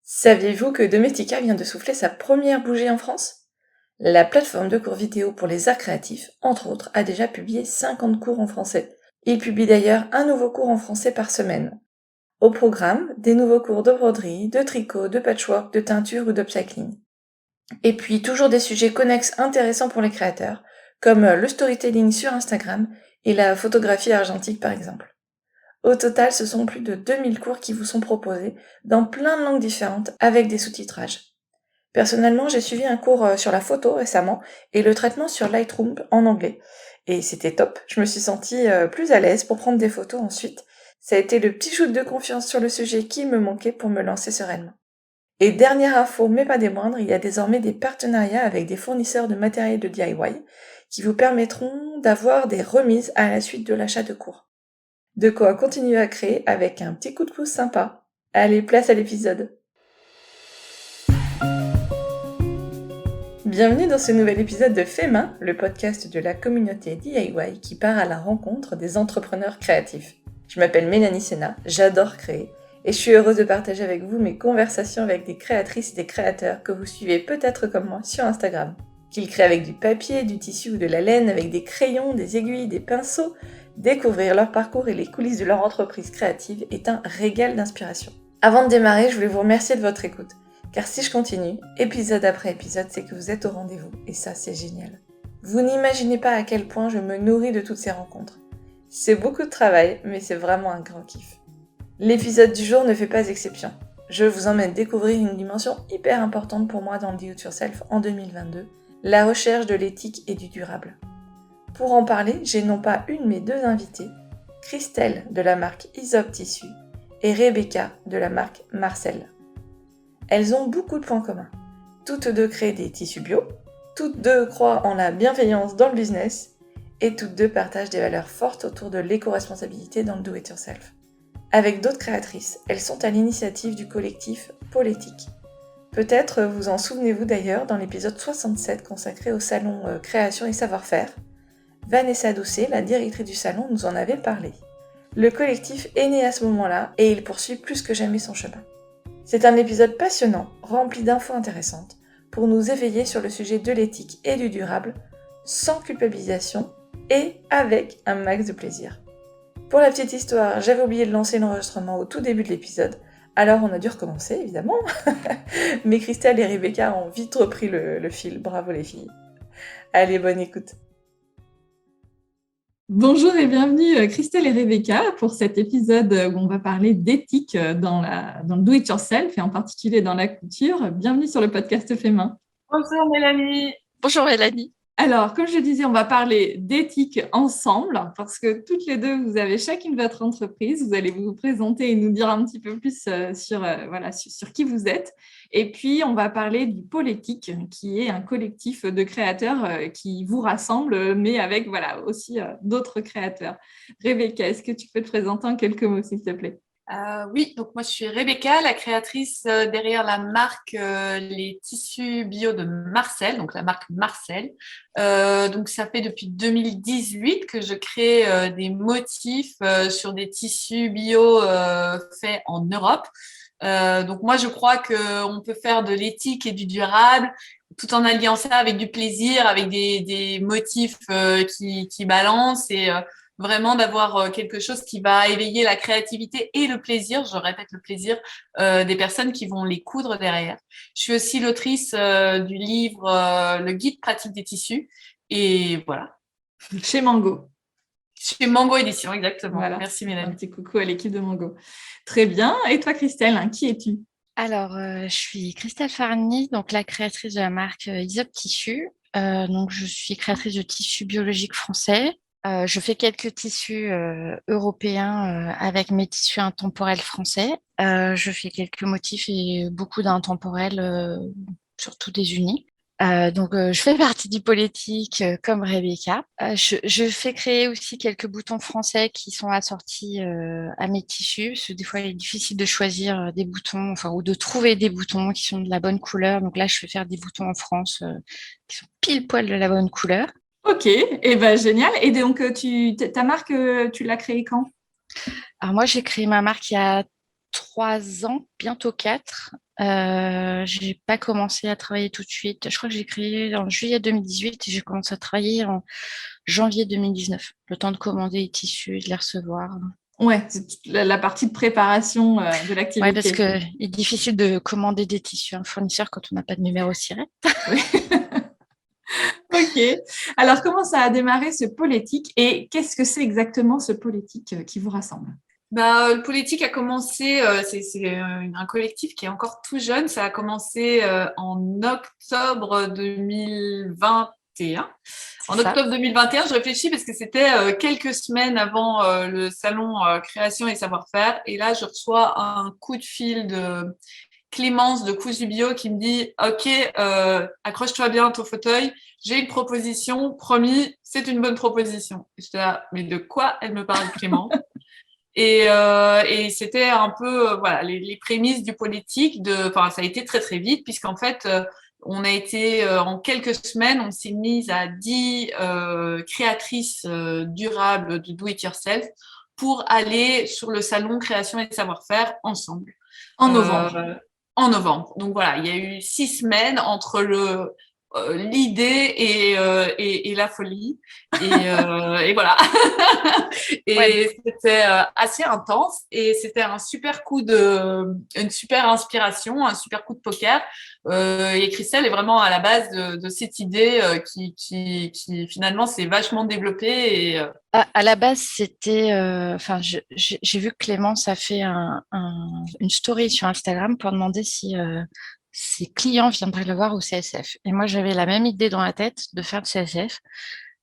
Saviez-vous que Domestika vient de souffler sa première bougie en France? La plateforme de cours vidéo pour les arts créatifs, entre autres, a déjà publié 50 cours en français. Il publie d'ailleurs un nouveau cours en français par semaine. Au programme, des nouveaux cours de broderie, de tricot, de patchwork, de teinture ou d'upcycling. Et puis toujours des sujets connexes intéressants pour les créateurs, comme le storytelling sur Instagram et la photographie argentique par exemple. Au total, ce sont plus de 2000 cours qui vous sont proposés dans plein de langues différentes avec des sous-titrages. Personnellement, j'ai suivi un cours sur la photo récemment et le traitement sur Lightroom en anglais. Et c'était top, je me suis sentie plus à l'aise pour prendre des photos ensuite. Ça a été le petit shoot de confiance sur le sujet qui me manquait pour me lancer sereinement. Et dernière info, mais pas des moindres, il y a désormais des partenariats avec des fournisseurs de matériel de DIY qui vous permettront d'avoir des remises à la suite de l'achat de cours. De quoi continuer à créer avec un petit coup de pouce sympa. Allez, place à l'épisode. Bienvenue dans ce nouvel épisode de Fait Main, le podcast de la communauté DIY qui part à la rencontre des entrepreneurs créatifs. Je m'appelle Mélanie Sénat, j'adore créer et je suis heureuse de partager avec vous mes conversations avec des créatrices et des créateurs que vous suivez peut-être comme moi sur Instagram. Qu'ils créent avec du papier, du tissu ou de la laine, avec des crayons, des aiguilles, des pinceaux, découvrir leur parcours et les coulisses de leur entreprise créative est un régal d'inspiration. Avant de démarrer, je voulais vous remercier de votre écoute. Car si je continue, épisode après épisode, c'est que vous êtes au rendez-vous. Et ça, c'est génial. Vous n'imaginez pas à quel point je me nourris de toutes ces rencontres. C'est beaucoup de travail, mais c'est vraiment un grand kiff. L'épisode du jour ne fait pas exception. Je vous emmène découvrir une dimension hyper importante pour moi dans le Do It Yourself en 2022, la recherche de l'éthique et du durable. Pour en parler, j'ai non pas une mais deux invités, Christelle de la marque Isop Tissu et Rebecca de la marque Marcel. Elles ont beaucoup de points communs. Toutes deux créent des tissus bio, toutes deux croient en la bienveillance dans le business et toutes deux partagent des valeurs fortes autour de l'éco-responsabilité dans le do-it-yourself. Avec d'autres créatrices, elles sont à l'initiative du collectif Polétique. Peut-être vous en souvenez-vous d'ailleurs dans l'épisode 67 consacré au salon Création et Savoir-faire. Vanessa Doucet, la directrice du salon, nous en avait parlé. Le collectif est né à ce moment-là et il poursuit plus que jamais son chemin. C'est un épisode passionnant, rempli d'infos intéressantes, pour nous éveiller sur le sujet de l'éthique et du durable, sans culpabilisation et avec un max de plaisir. Pour la petite histoire, j'avais oublié de lancer l'enregistrement au tout début de l'épisode, alors on a dû recommencer évidemment, mais Christelle et Rebecca ont vite repris le fil, bravo les filles. Allez, bonne écoute. Bonjour et bienvenue Christelle et Rebecca pour cet épisode où on va parler d'éthique dans le do-it-yourself et en particulier dans la couture. Bienvenue sur le podcast Fait Main. Bonjour Mélanie. Bonjour Mélanie. Alors, comme je disais, on va parler d'éthique ensemble parce que toutes les deux, vous avez chacune votre entreprise. Vous allez vous présenter et nous dire un petit peu plus sur qui vous êtes. Et puis, on va parler du Polétique, qui est un collectif de créateurs qui vous rassemble, mais avec aussi d'autres créateurs. Rebecca, est-ce que tu peux te présenter en quelques mots, s'il te plaît? Oui, donc moi je suis Rebecca, la créatrice derrière la marque les tissus bio de Marcel, donc la marque Marcel. Donc ça fait depuis 2018 que je crée des motifs sur des tissus bio faits en Europe. Donc moi je crois qu'on peut faire de l'éthique et du durable tout en alliant ça avec du plaisir, avec des motifs qui balancent et vraiment d'avoir quelque chose qui va éveiller la créativité et le plaisir, je répète le plaisir, des personnes qui vont les coudre derrière. Je suis aussi l'autrice du livre Le guide pratique des tissus et voilà. Chez Mango. Chez Mango Édition, exactement. Voilà. Merci Mélanie. Un petit coucou à l'équipe de Mango. Très bien. Et toi Christelle, qui es-tu? Alors, je suis Christelle Farny, donc la créatrice de la marque Isop Tissu. Donc, je suis créatrice de tissus biologiques français. Je fais quelques tissus européens avec mes tissus intemporels français. Je fais quelques motifs et beaucoup d'intemporels, surtout des unis. Donc, je fais partie du Polétique comme Rebecca. Je fais créer aussi quelques boutons français qui sont assortis à mes tissus, parce que des fois, il est difficile de choisir des boutons, ou de trouver des boutons qui sont de la bonne couleur. Donc là, je fais faire des boutons en France qui sont pile poil de la bonne couleur. Ok, et ben génial. Et donc, ta marque, tu l'as créée quand? Alors moi, j'ai créé ma marque il y a 3 ans, bientôt 4. J'ai pas commencé à travailler tout de suite. Je crois que j'ai créé en juillet 2018 et j'ai commencé à travailler en janvier 2019. Le temps de commander les tissus, de les recevoir. Ouais, c'est toute la partie de préparation de Ouais, parce l'activité. que il est difficile de commander des tissus à un fournisseur quand on n'a pas de numéro SIRET. Oui. Ok. Alors, comment ça a démarré ce pôle éthique et qu'est-ce que c'est exactement ce pôle éthique qui vous rassemble? Le politique a commencé, c'est un collectif qui est encore tout jeune. Ça a commencé en octobre 2021. C'est En ça. octobre 2021, je réfléchis parce que c'était quelques semaines avant le salon création et savoir-faire. Et là, je reçois un coup de fil de Clémence de Cousu Bio qui me dit OK, accroche-toi bien à ton fauteuil, j'ai une proposition, promis, c'est une bonne proposition. Et j'étais là, mais de quoi elle me parle, Clémence? Et c'était un peu voilà les prémices du politique. Enfin, ça a été très très vite puisqu'en fait, on a été en quelques semaines, on s'est mise à 10 créatrices durables de do it yourself pour aller sur le salon création et savoir-faire ensemble En novembre. euh, en novembre. Donc voilà, il y a eu 6 semaines entre l'idée et la folie. Et voilà. Ouais. Et c'était assez intense et c'était une super inspiration, un super coup de poker. Et Christelle est vraiment à la base de cette idée qui finalement s'est vachement développée. À la base, c'était, enfin, j'ai vu que Clémence a fait une story sur Instagram pour demander si ses clients viendraient le voir au CSF. Et moi, j'avais la même idée dans la tête de faire le CSF.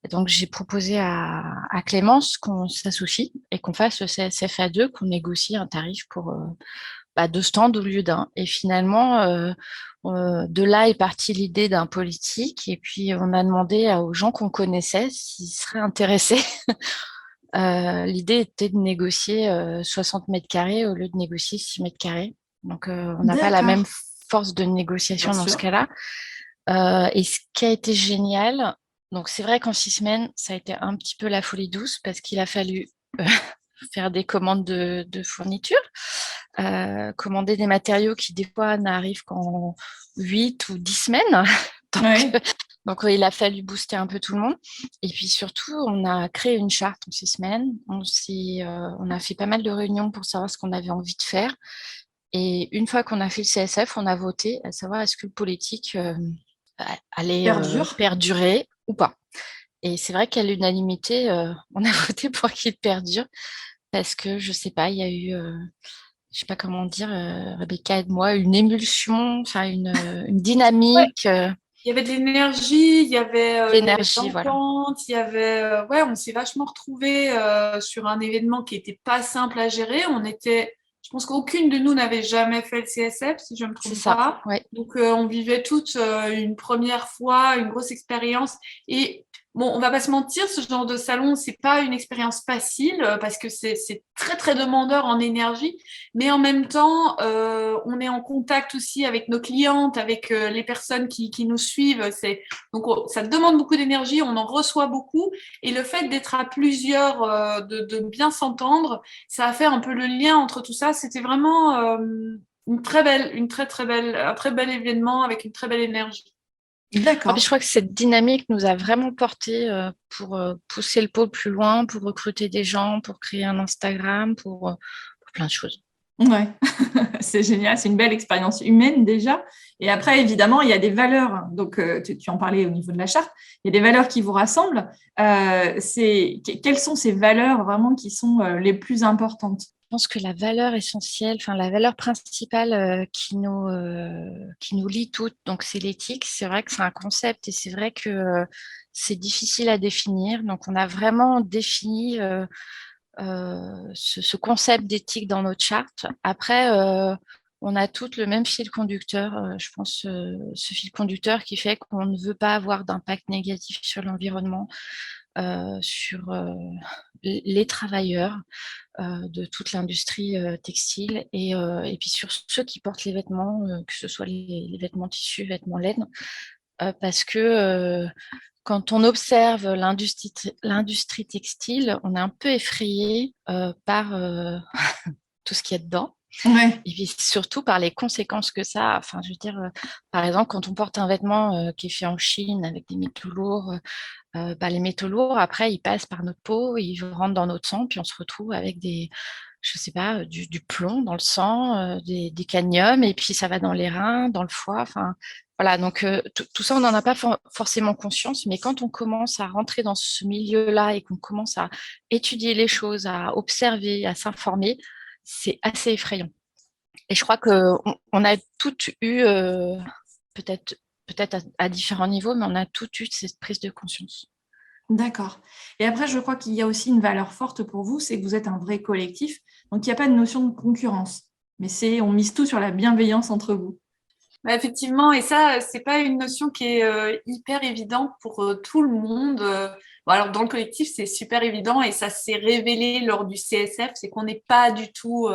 Et donc, j'ai proposé à Clémence qu'on s'associe et qu'on fasse le CSF à deux, qu'on négocie un tarif pour 2 stands au lieu d'un. Et finalement, de là est partie l'idée d'un politique. Et puis, on a demandé aux gens qu'on connaissait s'ils seraient intéressés. L'idée était de négocier 60 mètres carrés au lieu de négocier 6 mètres carrés. Donc, on n'a pas la même D'accord, force de bien négociation dans ce sûr. cas-là. Et ce qui a été génial, donc c'est vrai qu'en 6 semaines, ça a été un petit peu la folie douce parce qu'il a fallu euh, faire des commandes de fournitures, commander des matériaux qui des fois n'arrivent qu'en 8 ou 10 semaines. Donc, Oui. il a fallu booster un peu tout le monde. Et puis surtout, on a créé une charte en 6 semaines. On a fait pas mal de réunions pour savoir ce qu'on avait envie de faire. Et une fois qu'on a fait le CSF, on a voté à savoir est-ce que le politique allait Perdure. perdurer ou pas. Et c'est vrai qu'à l'unanimité, on a voté pour qu'il perdure parce que je sais pas, il y a eu, je sais pas comment dire, Rebecca et moi, une émulsion, enfin une Ouais, dynamique, il y avait de l'énergie, il y avait de l'énergie, voilà. l'entente, ouais, on s'est vachement retrouvés sur un événement qui était pas simple à gérer. Je pense qu'aucune de nous n'avait jamais fait le CSF, si je me C'est trompe ça, pas. ouais. Donc, on vivait toutes une première fois, une grosse expérience. Et bon, on va pas se mentir, ce genre de salon, c'est pas une expérience facile parce que c'est très très demandeur en énergie. Mais en même temps, on est en contact aussi avec nos clientes, avec les personnes qui nous suivent. Donc, ça demande beaucoup d'énergie, on en reçoit beaucoup. Et le fait d'être à plusieurs, de bien s'entendre, ça a fait un peu le lien entre tout ça. C'était vraiment un très bel événement avec une très belle énergie. Ouais, puis je D'accord. crois que cette dynamique nous a vraiment porté pour pousser le pôle plus loin, pour recruter des gens, pour créer un Instagram, pour plein de choses. Ouais, c'est génial, c'est une belle expérience humaine déjà. Et après, évidemment, il y a des valeurs. Donc, tu en parlais au niveau de la charte. Il y a des valeurs qui vous rassemblent. Quelles sont ces valeurs vraiment qui sont les plus importantes? Je pense que la valeur essentielle, enfin la valeur principale qui nous lie toutes, donc c'est l'éthique. C'est vrai que c'est un concept et c'est vrai que c'est difficile à définir. Donc on a vraiment défini ce concept d'éthique dans notre charte. Après, on a toutes le même fil conducteur. Je pense ce fil conducteur qui fait qu'on ne veut pas avoir d'impact négatif sur l'environnement, sur les travailleurs de toute l'industrie textile et puis sur ceux qui portent les vêtements, que ce soit les vêtements tissus, vêtements laine, parce que quand on observe l'industrie textile, on est un peu effrayé par tout ce qu'il y a dedans. Ouais. Et puis surtout par les conséquences que ça a. Enfin, je veux dire, par exemple, quand on porte un vêtement qui est fait en Chine avec des métaux lourds, les métaux lourds, après, ils passent par notre peau, ils rentrent dans notre sang, puis on se retrouve avec je sais pas, du plomb dans le sang, des cadmiums, et puis ça va dans les reins, dans le foie. Enfin, voilà, donc tout ça, on n'en a pas forcément conscience, mais quand on commence à rentrer dans ce milieu-là et qu'on commence à étudier les choses, à observer, à s'informer, c'est assez effrayant. Et je crois qu'on a toutes eu, peut-être à différents niveaux, mais on a toutes eu cette prise de conscience. D'accord. Et après, je crois qu'il y a aussi une valeur forte pour vous, c'est que vous êtes un vrai collectif. Donc, il n'y a pas de notion de concurrence, mais on mise tout sur la bienveillance entre vous. Bah, effectivement, et ça, c'est pas une notion qui est hyper évidente pour tout le monde. Bon, alors dans le collectif, c'est super évident et ça s'est révélé lors du CSF, c'est qu'on n'est pas du tout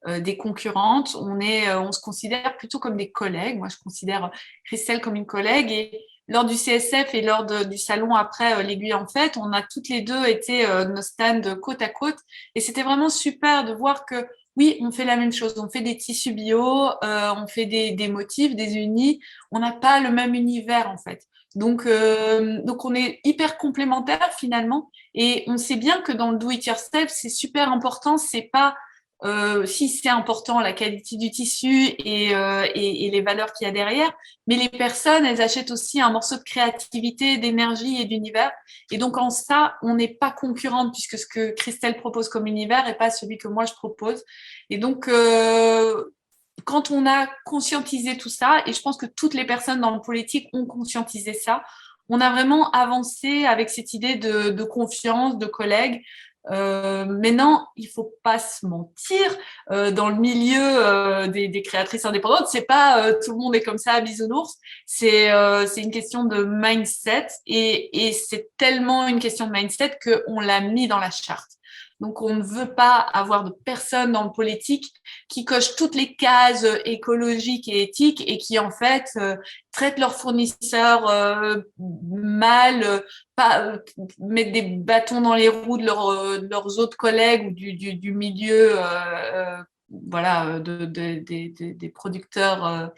des concurrentes. On se considère plutôt comme des collègues. Moi, je considère Christelle comme une collègue et lors du CSF et du salon après l'Aiguille en Fête, on a toutes les deux été nos stands côte à côte et c'était vraiment super de voir que oui, on fait la même chose. On fait des tissus bio, on fait des motifs, des unis. On n'a pas le même univers en fait. Donc on est hyper complémentaires finalement. Et on sait bien que dans le do it yourself, c'est super important. C'est pas si c'est important la qualité du tissu et les valeurs qu'il y a derrière, mais les personnes, elles achètent aussi un morceau de créativité, d'énergie et d'univers. Et donc en ça, on n'est pas concurrente puisque ce que Christelle propose comme univers n'est pas celui que moi je propose. Et donc, quand on a conscientisé tout ça, et je pense que toutes les personnes dans le politique ont conscientisé ça, on a vraiment avancé avec cette idée de confiance, de collègues. Maintenant, il faut pas se mentir, dans le milieu des créatrices indépendantes, c'est pas tout le monde est comme ça, bisounours. C'est une question de mindset et c'est tellement une question de mindset qu'on l'a mis dans la charte. Donc, on ne veut pas avoir de personnes dans le politique qui cochent toutes les cases écologiques et éthiques et qui, en fait, traitent leurs fournisseurs mal, mettre des bâtons dans les roues de leurs autres collègues ou du milieu voilà, des producteurs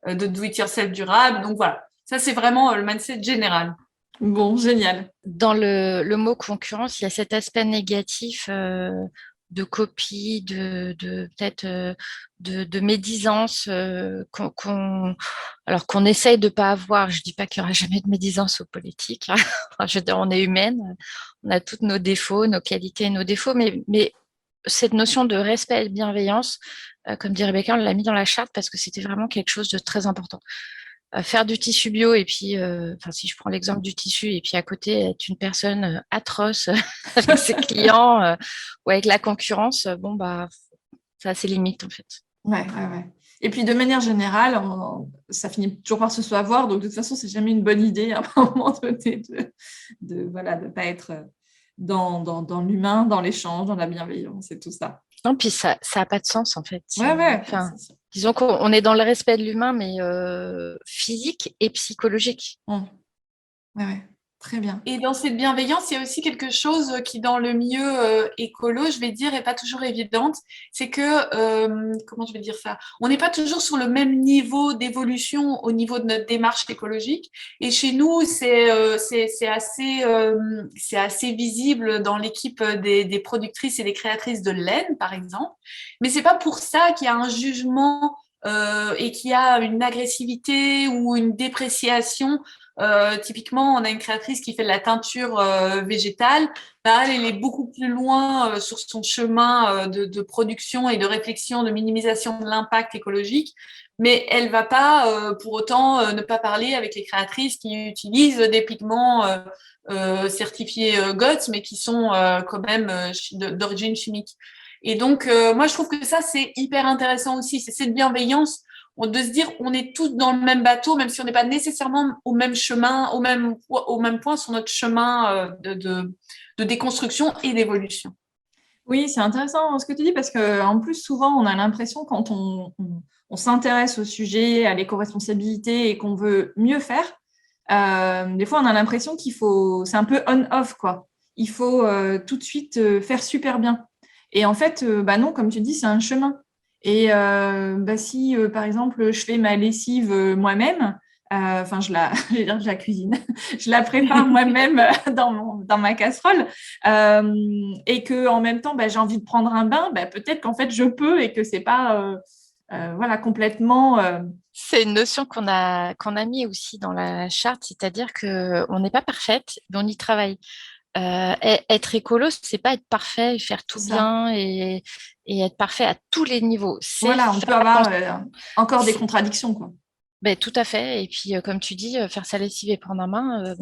de do-it-yourself durable. Donc, voilà, ça, c'est vraiment le mindset général. Bon, génial. Dans le mot concurrence, il y a cet aspect négatif de copie, peut-être de médisance alors qu'on essaye de pas avoir. Je dis pas qu'il y aura jamais de médisance aux politiques, hein. Enfin, je veux dire, on est humaine, on a tous nos défauts, nos qualités et nos défauts, mais cette notion de respect et de bienveillance, comme dit Rebecca, on l'a mis dans la charte parce que c'était vraiment quelque chose de très important. Faire du tissu bio et puis, si je prends l'exemple du tissu et puis à côté être une personne atroce avec ses clients ou avec la concurrence, bon, bah, ça a ses limites en fait. Ouais, ouais, ouais. Et puis, de manière générale, ça finit toujours par se savoir. Donc, de toute façon, c'est jamais une bonne idée à un moment donné voilà, de pas être dans l'humain, dans l'échange, dans la bienveillance et tout ça. Non, puis ça n'a pas de sens en fait. Ouais, ouais. Enfin, disons qu'on est dans le respect de l'humain, mais physique et psychologique. Ouais, ouais. Très bien. Et dans cette bienveillance, il y a aussi quelque chose qui, dans le milieu écolo, je vais dire, est pas toujours évidente. C'est que, comment je vais dire ça? On n'est pas toujours sur le même niveau d'évolution au niveau de notre démarche écologique. Et chez nous, c'est assez visible dans l'équipe des productrices et des créatrices de laine, par exemple. Mais c'est pas pour ça qu'il y a un jugement et qu'il y a une agressivité ou une dépréciation. Typiquement, on a une créatrice qui fait de la teinture végétale. Bah, elle est beaucoup plus loin sur son chemin de production et de réflexion, de minimisation de l'impact écologique. Mais elle va pas pour autant ne pas parler avec les créatrices qui utilisent des pigments certifiés GOTS, mais qui sont quand même d'origine chimique. Et donc, moi, je trouve que ça, c'est hyper intéressant aussi. C'est cette bienveillance de se dire on est tous dans le même bateau, même si on n'est pas nécessairement au même chemin, au même point sur notre chemin de déconstruction et d'évolution. Oui, c'est intéressant ce que tu dis parce qu'en plus, souvent, on a l'impression quand on s'intéresse au sujet, à l'éco-responsabilité et qu'on veut mieux faire, des fois, on a l'impression c'est un peu on-off, quoi. Il faut tout de suite faire super bien. Et en fait, bah non, comme tu dis, c'est un chemin. Et si, par exemple, je fais ma lessive moi-même, je vais dire, je la cuisine, je la prépare moi-même dans ma casserole, et que en même temps, j'ai envie de prendre un bain, peut-être qu'en fait, je peux et que c'est pas complètement… C'est une notion qu'on a mis aussi dans la charte, c'est-à-dire qu'on n'est pas parfaite, mais on y travaille. Être écolo, c'est pas être parfait, faire tout ça. bien et être parfait à tous les niveaux. C'est Voilà, on faire peut avoir attention. encore des contradictions, quoi. Ben, tout à fait. Et puis, comme tu dis, faire sa lessive et prendre en main,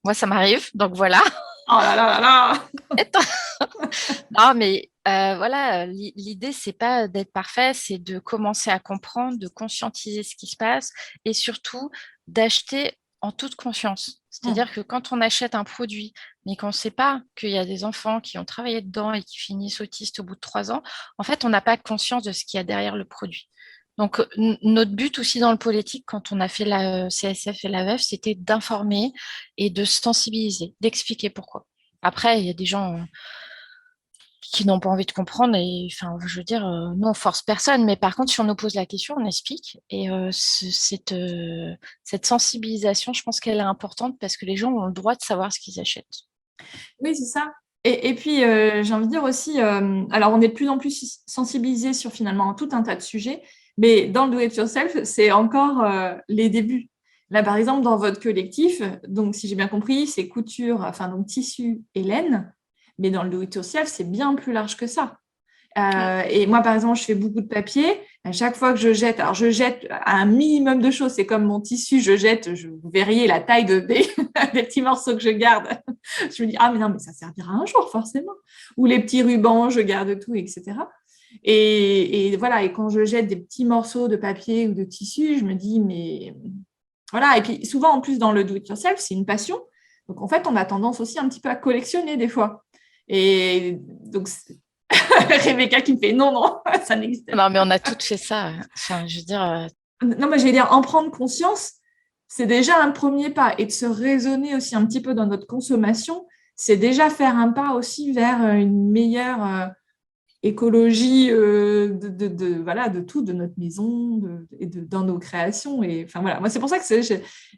moi, ça m'arrive. Donc voilà. Oh là là là là! Non, mais voilà, l'idée, c'est pas d'être parfait, c'est de commencer à comprendre, de conscientiser ce qui se passe et surtout d'acheter en toute conscience. Hmm. C'est-à-dire que quand on achète un produit, mais qu'on ne sait pas qu'il y a des enfants qui ont travaillé dedans et qui finissent autistes au bout de 3 ans, en fait, on n'a pas conscience de ce qu'il y a derrière le produit. Donc, notre but aussi dans le politique, quand on a fait la CSF et la VEF, c'était d'informer et de sensibiliser, d'expliquer pourquoi. Après, il y a des gens qui n'ont pas envie de comprendre. Et enfin, je veux dire, nous, on force personne. Mais par contre, si on nous pose la question, on explique. Et cette sensibilisation, je pense qu'elle est importante parce que les gens ont le droit de savoir ce qu'ils achètent. Oui, c'est ça. Et puis, j'ai envie de dire aussi, alors on est de plus en plus sensibilisés sur finalement tout un tas de sujets, mais dans le do-it-yourself, c'est encore les débuts. Là, par exemple, dans votre collectif, donc si j'ai bien compris, c'est couture, enfin donc tissu et laine, mais dans le do-it-yourself, c'est bien plus large que ça. Et moi, par exemple, je fais beaucoup de papier. À chaque fois que je jette, alors je jette un minimum de choses. C'est comme mon tissu, vous verriez la taille des petits morceaux que je garde. Je me dis, ah, mais non, mais ça servira un jour, forcément. Ou les petits rubans, je garde tout, etc. Et voilà, et quand je jette des petits morceaux de papier ou de tissu, je me dis, mais voilà. Et puis souvent, en plus, dans le do-it-yourself, c'est une passion. Donc, en fait, on a tendance aussi un petit peu à collectionner des fois. Et donc, Rebecca qui me fait non, non, ça n'existe pas. Non, mais on a toutes fait ça. Enfin, je veux dire, Non, mais je vais dire, en prendre conscience, c'est déjà un premier pas. Et de se raisonner aussi un petit peu dans notre consommation, c'est déjà faire un pas aussi vers une meilleure écologie voilà, de tout, de notre maison dans nos créations. Et enfin voilà, moi c'est pour ça que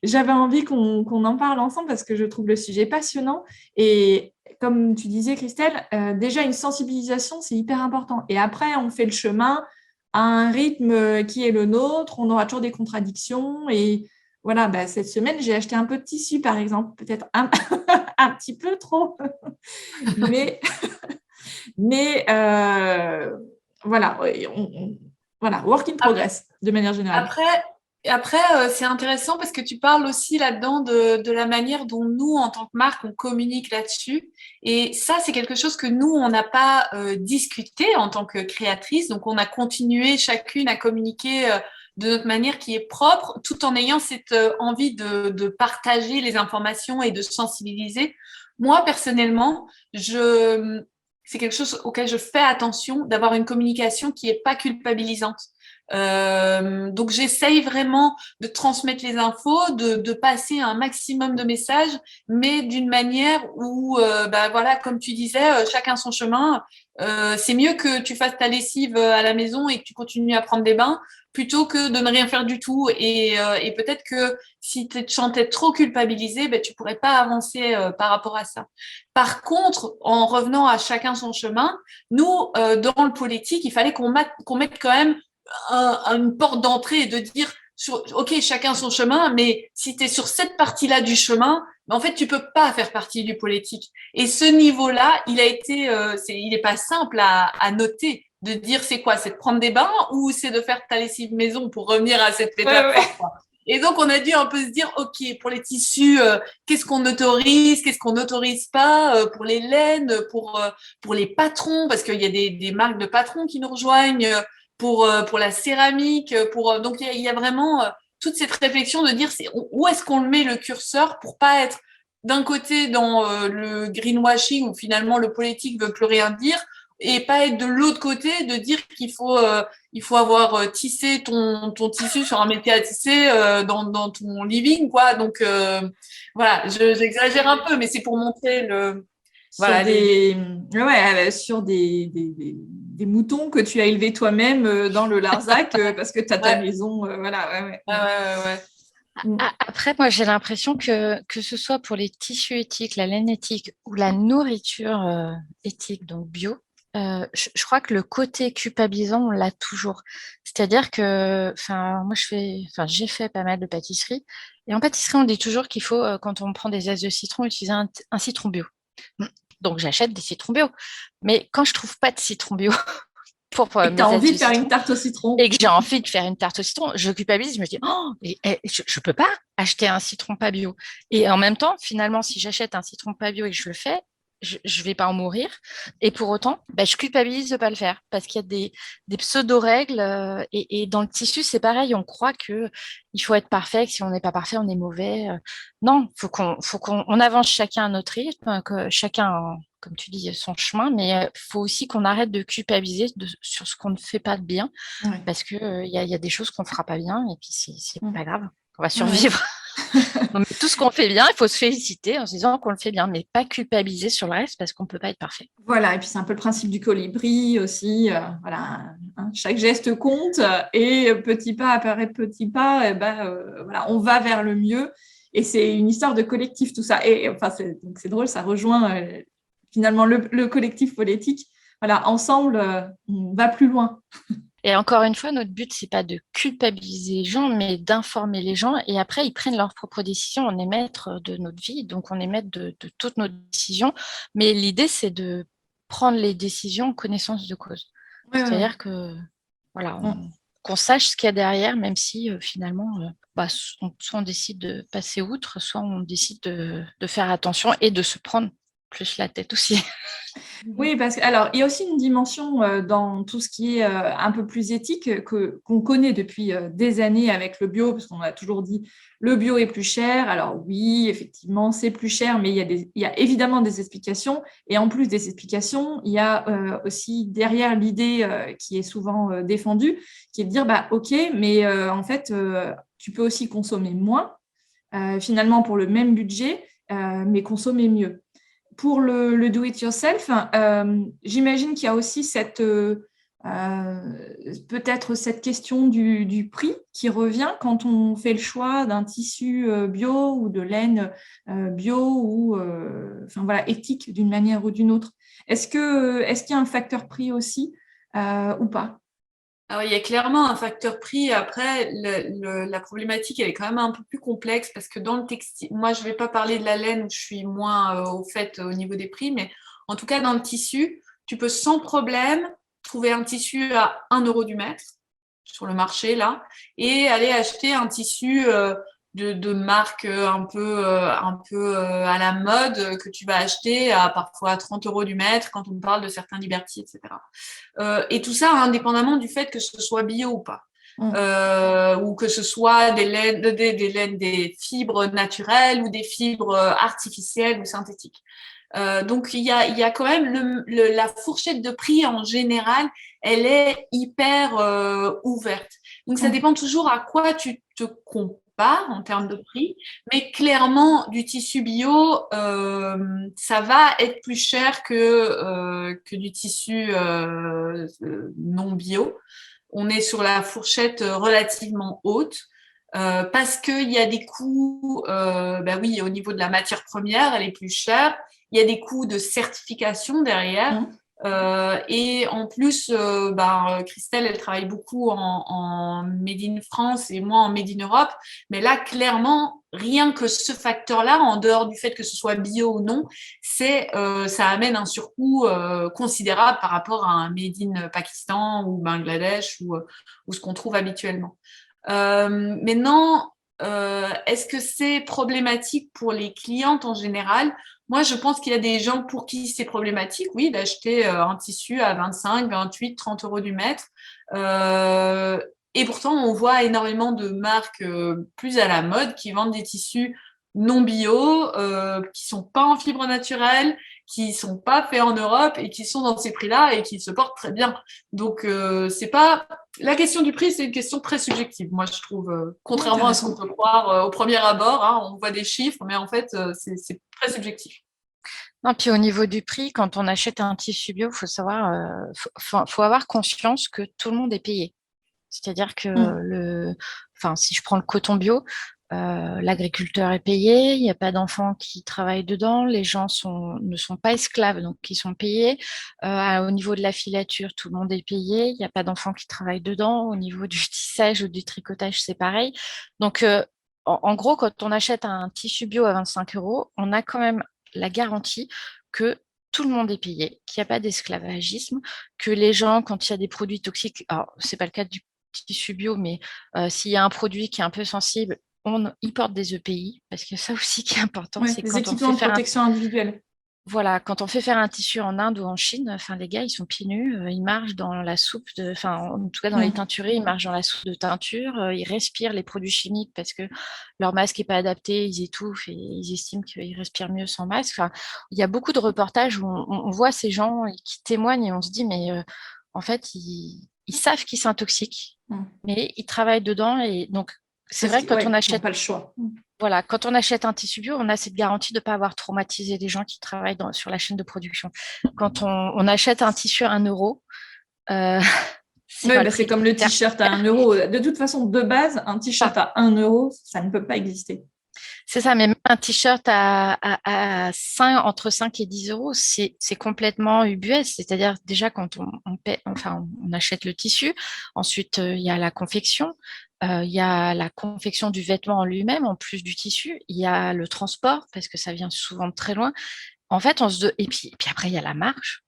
j'avais envie qu'on en parle ensemble parce que je trouve le sujet passionnant. Et comme tu disais, Christelle, déjà une sensibilisation, c'est hyper important. Et après, on fait le chemin à un rythme qui est le nôtre, on aura toujours des contradictions. Et voilà, cette semaine, j'ai acheté un peu de tissu, par exemple, peut-être un petit peu trop, mais voilà, voilà, work in progress de manière générale. Après, c'est intéressant parce que tu parles aussi là-dedans de la manière dont nous, en tant que marque, on communique là-dessus. Et ça, c'est quelque chose que nous, on n'a pas discuté en tant que créatrice. Donc, on a continué chacune à communiquer de notre manière qui est propre, tout en ayant cette envie de partager les informations et de sensibiliser. Moi, personnellement, c'est quelque chose auquel je fais attention, d'avoir une communication qui est pas culpabilisante. Donc j'essaye vraiment de transmettre les infos, de passer un maximum de messages, mais d'une manière où, voilà, comme tu disais, chacun son chemin. C'est mieux que tu fasses ta lessive à la maison et que tu continues à prendre des bains plutôt que de ne rien faire du tout. Et peut-être que si tu te sentais trop culpabilisé, tu pourrais pas avancer par rapport à ça. Par contre, en revenant à chacun son chemin, nous, dans le politique, il fallait qu'on mette quand même une porte d'entrée et de dire, OK, chacun son chemin, mais si tu es sur cette partie-là du chemin, en fait, tu peux pas faire partie du politique. Et ce niveau-là, il est pas simple à noter, de dire c'est quoi, c'est de prendre des bains ou c'est de faire ta lessive maison pour revenir à cette métaphore. Ouais. Et donc, on a dû un peu se dire, OK, pour les tissus, qu'est-ce qu'on autorise, qu'est-ce qu'on n'autorise pas, pour les laines, pour les patrons, parce qu'il y a des marques de patrons qui nous rejoignent, pour la céramique, donc il y a vraiment toute cette réflexion de dire où est-ce qu'on le met le curseur pour pas être d'un côté dans le greenwashing où finalement le politique veut plus rien dire et pas être de l'autre côté de dire il faut avoir tissé ton tissu sur un métier à tisser dans ton living quoi. Donc voilà, j'exagère un peu mais c'est pour montrer le Sur voilà des, ouais, sur des moutons que tu as élevés toi-même dans le Larzac parce que tu as ta Ouais. maison. Voilà, ouais. Ouais. Après, moi, j'ai l'impression que ce soit pour les tissus éthiques, la laine éthique ou la nourriture éthique, donc bio, je crois que le côté culpabilisant, on l'a toujours. C'est-à-dire que, moi, j'ai fait pas mal de pâtisserie. Et en pâtisserie, on dit toujours qu'il faut, quand on prend des zestes de citron, utiliser un citron bio. Donc, j'achète des citrons bio. Mais quand je trouve pas de citron bio pour Et que tu mes as zestes envie de de faire une citron, tarte au citron. et que j'ai envie de faire une tarte au citron, je culpabilise, je me dis, oh, je peux pas acheter un citron pas bio. Et en même temps, finalement, si j'achète un citron pas bio et que je le fais, je vais pas en mourir. Et pour autant, je culpabilise de pas le faire parce qu'il y a des pseudo-règles. Et dans le tissu, c'est pareil, on croit que il faut être parfait, que si on n'est pas parfait, on est mauvais. Non, on avance chacun à notre rythme, que chacun, comme tu dis, son chemin, mais faut aussi qu'on arrête de culpabiliser sur ce qu'on ne fait pas de bien Ouais. parce que y a des choses qu'on fera pas bien et puis c'est pas grave, on va Ouais. survivre. Donc, tout ce qu'on fait bien, il faut se féliciter en se disant qu'on le fait bien, mais pas culpabiliser sur le reste parce qu'on peut pas être parfait. Voilà, et puis c'est un peu le principe du colibri aussi. Voilà, hein, chaque geste compte et petit pas apparaît petit pas. Et voilà, on va vers le mieux. Et c'est une histoire de collectif tout ça. Et enfin, donc c'est drôle, ça rejoint finalement le collectif politique. Voilà, ensemble, on va plus loin. Et encore une fois, notre but, c'est pas de culpabiliser les gens, mais d'informer les gens. Et après, ils prennent leurs propres décisions. On est maître de notre vie, donc on est maître de toutes nos décisions. Mais l'idée, c'est de prendre les décisions en connaissance de cause. Ouais. C'est-à-dire que, voilà, Mm. qu'on sache ce qu'il y a derrière, même si finalement, soit on décide de passer outre, soit on décide de faire attention et de se prendre plus la tête aussi. Oui, parce que alors il y a aussi une dimension dans tout ce qui est un peu plus éthique qu'on connaît depuis des années avec le bio, parce qu'on a toujours dit le bio est plus cher. Alors oui, effectivement, c'est plus cher, mais il y a évidemment des explications. Et en plus des explications, il y a aussi derrière l'idée qui est souvent défendue, qui est de dire bah ok, mais en fait tu peux aussi consommer moins finalement pour le même budget, mais consommer mieux. Pour le do-it-yourself, j'imagine qu'il y a aussi peut-être cette question du prix qui revient quand on fait le choix d'un tissu bio ou de laine bio ou voilà, éthique d'une manière ou d'une autre. Est-ce qu'il y a un facteur prix aussi ou pas? Alors, il y a clairement un facteur prix. Après, la problématique, elle est quand même un peu plus complexe parce que dans le textile, moi, je ne vais pas parler de la laine où je suis moins au fait au niveau des prix, mais en tout cas, dans le tissu, tu peux sans problème trouver un tissu à 1 € du mètre sur le marché, là, et aller acheter un tissu de marque un peu à la mode que tu vas acheter à parfois 30 € du mètre quand on parle de certains Liberty, etc. Et tout ça indépendamment du fait que ce soit bio ou pas. Ou que ce soit des laines, des fibres naturelles ou des fibres artificielles ou synthétiques. Donc il y a quand même la fourchette de prix en général, elle est hyper ouverte. Donc ça dépend toujours à quoi tu te compares en termes de prix, mais clairement du tissu bio, ça va être plus cher que du tissu non bio. On est sur la fourchette relativement haute. Parce qu'il y a des coûts, oui, au niveau de la matière première, elle est plus chère. Il y a des coûts de certification derrière. Et en plus, Christelle, elle travaille beaucoup en Made in France et moi en Made in Europe. Mais là, clairement, rien que ce facteur-là, en dehors du fait que ce soit bio ou non, ça amène un surcoût considérable par rapport à un Made in Pakistan ou Bangladesh ou ce qu'on trouve habituellement. Maintenant, est-ce que c'est problématique pour les clientes en général? Moi, je pense qu'il y a des gens pour qui c'est problématique, oui, d'acheter un tissu à 25, 28, 30 € du mètre. Et pourtant, on voit énormément de marques plus à la mode qui vendent des tissus non bio, qui sont pas en fibre naturelle, qui sont pas faits en Europe et qui sont dans ces prix-là et qui se portent très bien. Donc, c'est pas la question du prix, c'est une question très subjective, moi je trouve, contrairement à ce qu'on peut croire au premier abord, hein, on voit des chiffres, mais en fait, c'est très subjectif. Non, puis au niveau du prix, quand on achète un tissu bio, faut avoir conscience que tout le monde est payé. C'est-à-dire que si je prends le coton bio, l'agriculteur est payé, il n'y a pas d'enfants qui travaillent dedans, les gens ne sont pas esclaves, donc ils sont payés. Au niveau de la filature, tout le monde est payé, il n'y a pas d'enfants qui travaillent dedans. Au niveau du tissage ou du tricotage, c'est pareil. Donc, en gros, quand on achète un tissu bio à 25 euros, on a quand même la garantie que tout le monde est payé, qu'il n'y a pas d'esclavagisme, que les gens, quand il y a des produits toxiques, alors c'est pas le cas du tissu bio, mais s'il y a un produit qui est un peu sensible, ils portent des EPI, parce que ça aussi qui est important, c'est des quand on équipements fait de faire protection individuelle. voilà, quand on fait faire un tissu en Inde ou en Chine, enfin les gars, ils sont pieds nus, ils marchent dans la soupe en tout cas dans les teinturés, ils marchent dans la soupe de teinture, ils respirent les produits chimiques parce que leur masque n'est pas adapté, ils étouffent et ils estiment qu'ils respirent mieux sans masque. Enfin, il y a beaucoup de reportages où on voit ces gens qui témoignent et on se dit mais en fait ils savent qu'ils s'intoxiquent, mais ils travaillent dedans et donc c'est vrai que quand on ils n'ont achète pas le choix. voilà, quand on achète un tissu bio, on a cette garantie de ne pas avoir traumatisé les gens qui travaillent sur la chaîne de production. Quand on achète un tissu à 1 euro, c'est Oui, pas le c'est prix. comme le t-shirt à 1 euro. De toute façon, de base, un t-shirt à 1 euro, ça ne peut pas exister. C'est ça, mais même un t-shirt entre 5 et 10 euros, c'est complètement ubuesque. C'est-à-dire, déjà, quand on achète le tissu, ensuite, il y a la confection, il y a la confection du vêtement en lui-même, en plus du tissu, il y a le transport, parce que ça vient souvent de très loin. En fait, et puis après, il y a la marge.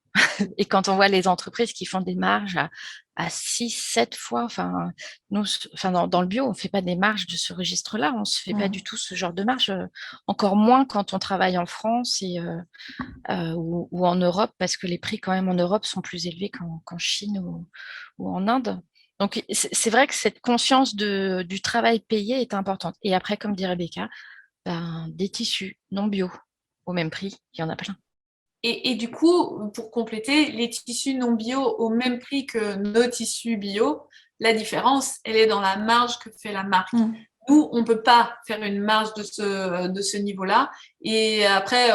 Et quand on voit les entreprises qui font des marges à 6, 7 fois, nous, dans le bio, on ne fait pas des marges de ce registre-là, on ne se fait pas du tout ce genre de marge, encore moins quand on travaille en France ou en Europe, parce que les prix quand même en Europe sont plus élevés qu'en Chine ou en Inde. Donc, c'est vrai que cette conscience du travail payé est importante. Et après, comme dit Rebecca, des tissus non bio au même prix, il y en a plein. Et du coup, pour compléter, les tissus non bio au même prix que nos tissus bio, la différence, elle est dans la marge que fait la marque. Nous, on ne peut pas faire une marge de ce niveau-là. Et après,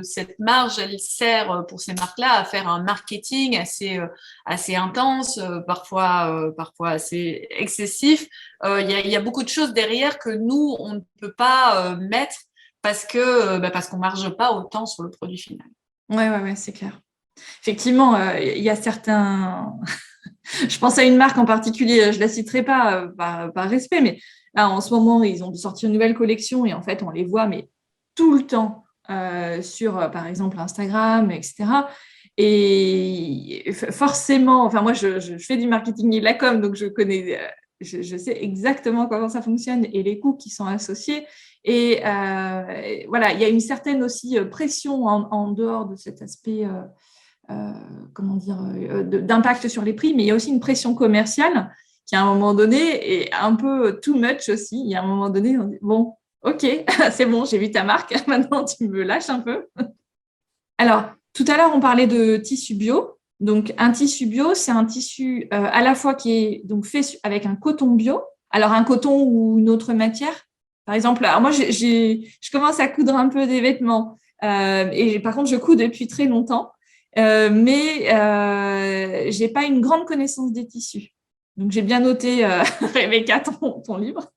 cette marge, elle sert pour ces marques-là à faire un marketing assez intense, parfois assez excessif. Il y a beaucoup de choses derrière que nous, on ne peut pas mettre parce qu'on ne marge pas autant sur le produit final. Ouais, c'est clair. Effectivement, il y a certains... Je pense à une marque en particulier, je ne la citerai pas par respect, mais là, en ce moment, ils ont sorti une nouvelle collection et en fait, on les voit mais tout le temps sur, par exemple, Instagram, etc. Et forcément, enfin moi, je fais du marketing et de la com, donc je connais, je sais exactement comment ça fonctionne et les coûts qui sont associés. Et voilà, il y a une certaine aussi pression en dehors de cet aspect d'impact sur les prix, mais il y a aussi une pression commerciale qui, à un moment donné, est un peu too much aussi. Il y a un moment donné, on dit, bon, ok, c'est bon, j'ai vu ta marque, maintenant tu me lâches un peu. Alors, tout à l'heure, on parlait de tissu bio. Donc, un tissu bio, c'est un tissu à la fois qui est donc fait avec un coton bio. Alors, un coton ou une autre matière. Par exemple, alors moi, je commence à coudre un peu des vêtements. Et par contre, je couds depuis très longtemps. Mais je n'ai pas une grande connaissance des tissus. Donc, j'ai bien noté, Rebecca, ton livre.